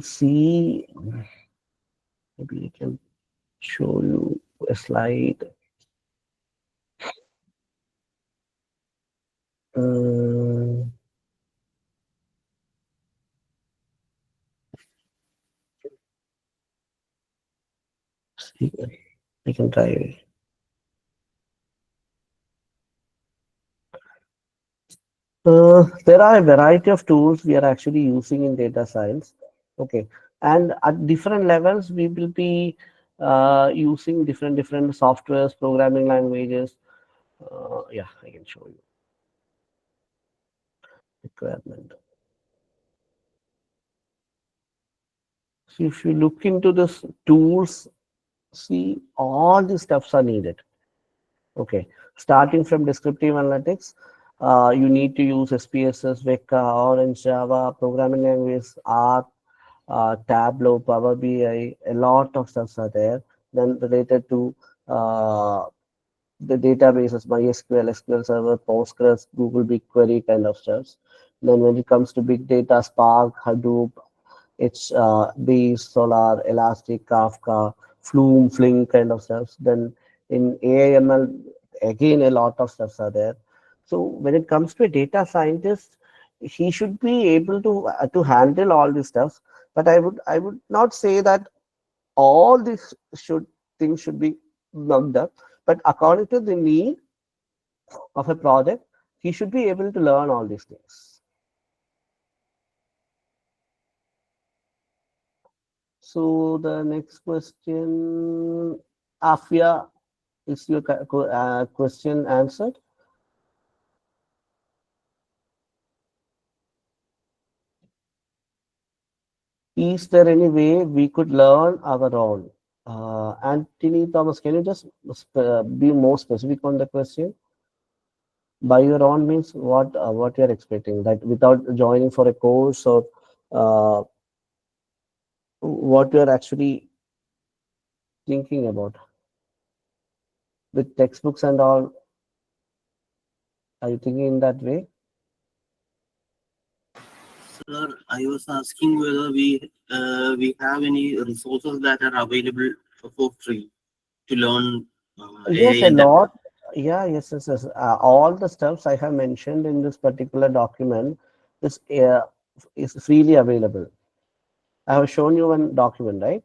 B: see, maybe I can show you a slide. Uh, see, I can try. There are a variety of tools we are actually using in data science. Okay, and at different levels, we will be using different softwares, programming languages. Yeah, I can show you requirement. So if you look into this tools, see all these steps are needed. Okay, starting from descriptive analytics, you need to use SPSS, Vecca, Orange, Java, programming language, R, Tableau, Power BI, a lot of stuffs are there. Then related to the databases, MySQL, SQL Server, Postgres, Google BigQuery kind of stuffs. Then when it comes to big data, Spark, Hadoop, it's Base, Solar, Elastic, Kafka, Flume, Flink kind of stuff. Then in AIML, again, a lot of stuffs are there. So when it comes to a data scientist, he should be able to handle all these stuff. But I would not say that all these things should be looked up. But according to the need of a project, he should be able to learn all these things. So the next question, Afia, is your question answered? Is there any way we could learn our own? Anthony Thomas, can you just be more specific on the question? By your own means what you're expecting, that without joining for a course, or uh, what you're actually thinking about with textbooks and all? Are you thinking in that way?
F: Sir, I was asking whether we have any resources that are available for free to learn
B: Yes,
F: AI
B: a
F: in that.
B: lot. Yeah, yes. All the stuffs I have mentioned in this particular document is is freely available. I have shown you one document, right?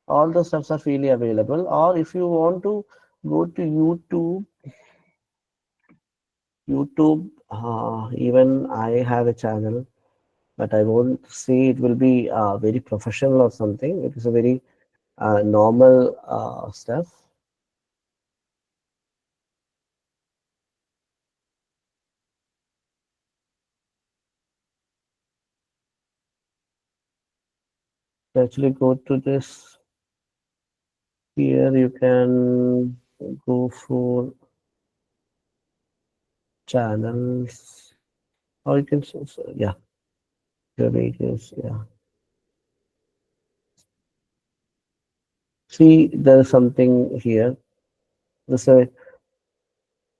B: All the stuffs are freely available. Or if you want to go to YouTube, even I have a channel, but I won't say it will be very professional or something. It is a very normal stuff. Actually, go to this. Here you can go for channels, or you can yeah, your videos. Yeah. See, there is something here. There's a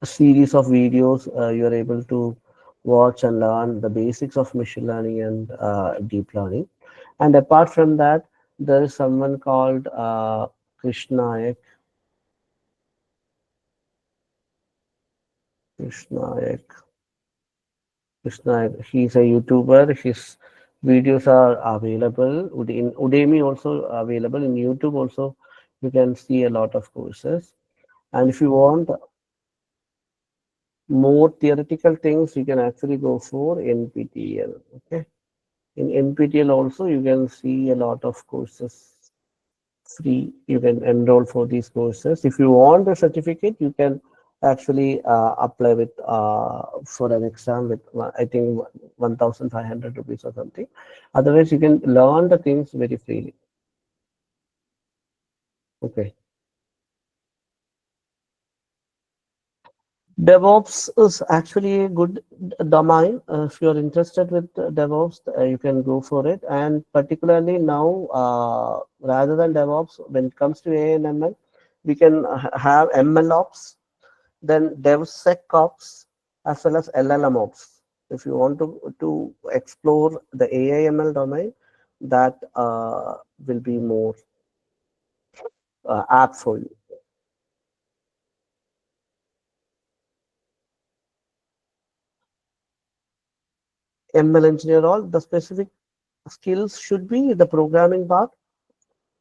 B: series of videos you are able to watch and learn the basics of machine learning and deep learning. And apart from that, there is someone called Krishna Krishna Krishna. He's a YouTuber. His videos are available in Udemy, also available in YouTube. Also, you can see a lot of courses. And if you want more theoretical things, you can actually go for NPTEL. Okay, in NPTEL also you can see a lot of courses free. You can enroll for these courses. If you want a certificate, you can actually apply with for an exam with I think 1,500 rupees or something. Otherwise, you can learn the things very freely. Okay. DevOps is actually a good domain. If you're interested with DevOps, you can go for it. And particularly now, rather than DevOps, when it comes to AI and ML, we can have MLOps, then DevSecOps, as well as LLM ops. If you want to explore the AI/ML domain, that will be more apt for you. ML engineer role, the specific skills should be the programming part,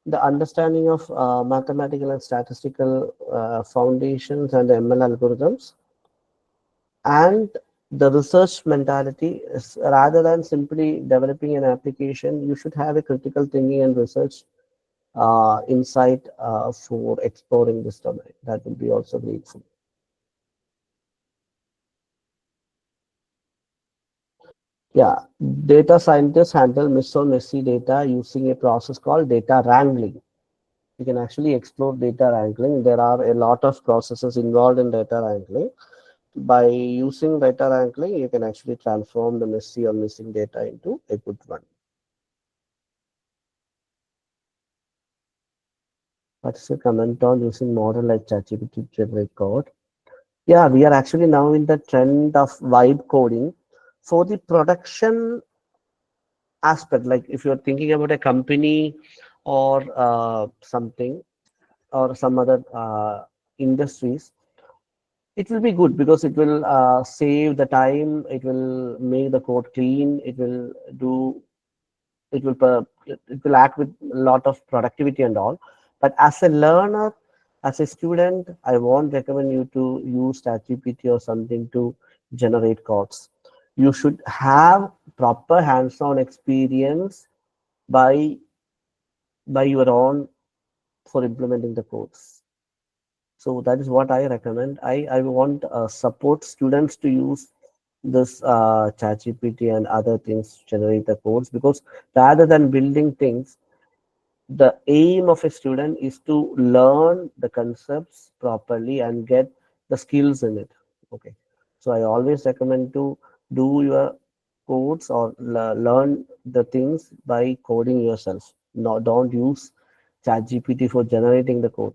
B: the understanding of mathematical and statistical foundations and ML algorithms, and the research mentality is rather than simply developing an application, you should have a critical thinking and research insight for exploring this domain. That will be also grateful. Yeah, data scientists handle miss or messy data using a process called data wrangling. You can actually explore data wrangling. There are a lot of processes involved in data wrangling. By using data wrangling, you can actually transform the messy or missing data into a good one. What's your comment on using model like ChatGPT to generate code? Yeah, we are actually now in the trend of vibe coding. For the production aspect, like if you're thinking about a company or something or some other industries, it will be good because it will save the time, it will make the code clean, do it will it will act with a lot of productivity and all. But as a learner, as a student, I won't recommend you to use ChatGPT or something to generate codes. You should have proper hands-on experience by your own for implementing the codes. So that is what I recommend. I want support students to use this ChatGPT and other things to generate the codes, because rather than building things, the aim of a student is to learn the concepts properly and get the skills in it. Okay, so I always recommend to do your codes or learn the things by coding yourself. No, don't use ChatGPT for generating the code.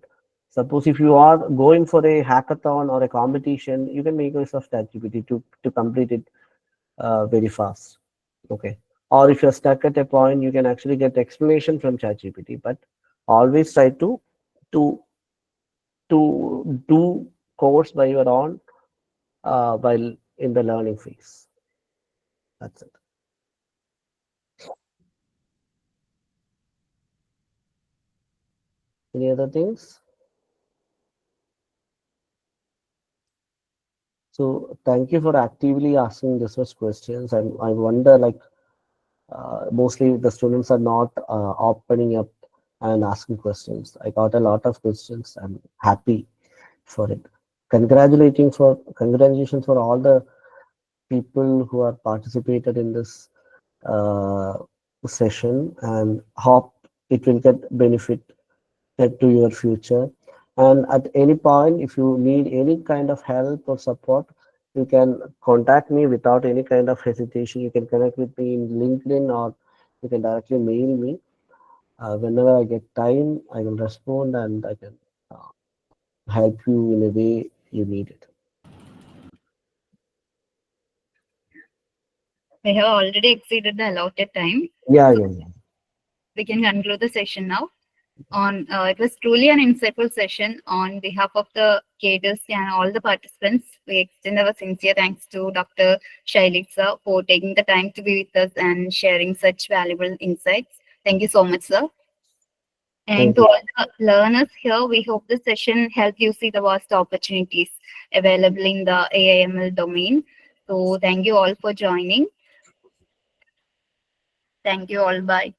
B: Suppose if you are going for a hackathon or a competition, you can make use of ChatGPT to complete it very fast. Okay, or if you're stuck at a point, you can actually get explanation from ChatGPT. But always try to do course by your own while in the learning phase. That's it. Any other things? So thank you for actively asking this much questions. And I wonder, like, mostly the students are not opening up and asking questions. I got a lot of questions. I'm happy for it. Congratulations for all the people who are participated in this uh, session, and hope it will get benefit to your future. And at any point, if you need any kind of help or support, you can contact me without any kind of hesitation. You can connect with me in LinkedIn, or you can directly mail me. Whenever I get time, I will respond and I can help you in a way you need it.
A: We have already exceeded the allotted time.
B: Yeah,
A: So
B: yeah, yeah.
A: we can conclude the session now. It was truly an insightful session. On behalf of the cadres and all the participants, we extend our sincere thanks to Dr. Shailesh sir for taking the time to be with us and sharing such valuable insights. Thank you so much, sir. And
B: Thank
A: to
B: you.
A: all the learners here, we hope this session helped you see the vast opportunities available in the AI/ML domain. So thank you all for joining. Thank you all. Bye.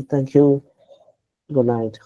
B: Thank you. Good night.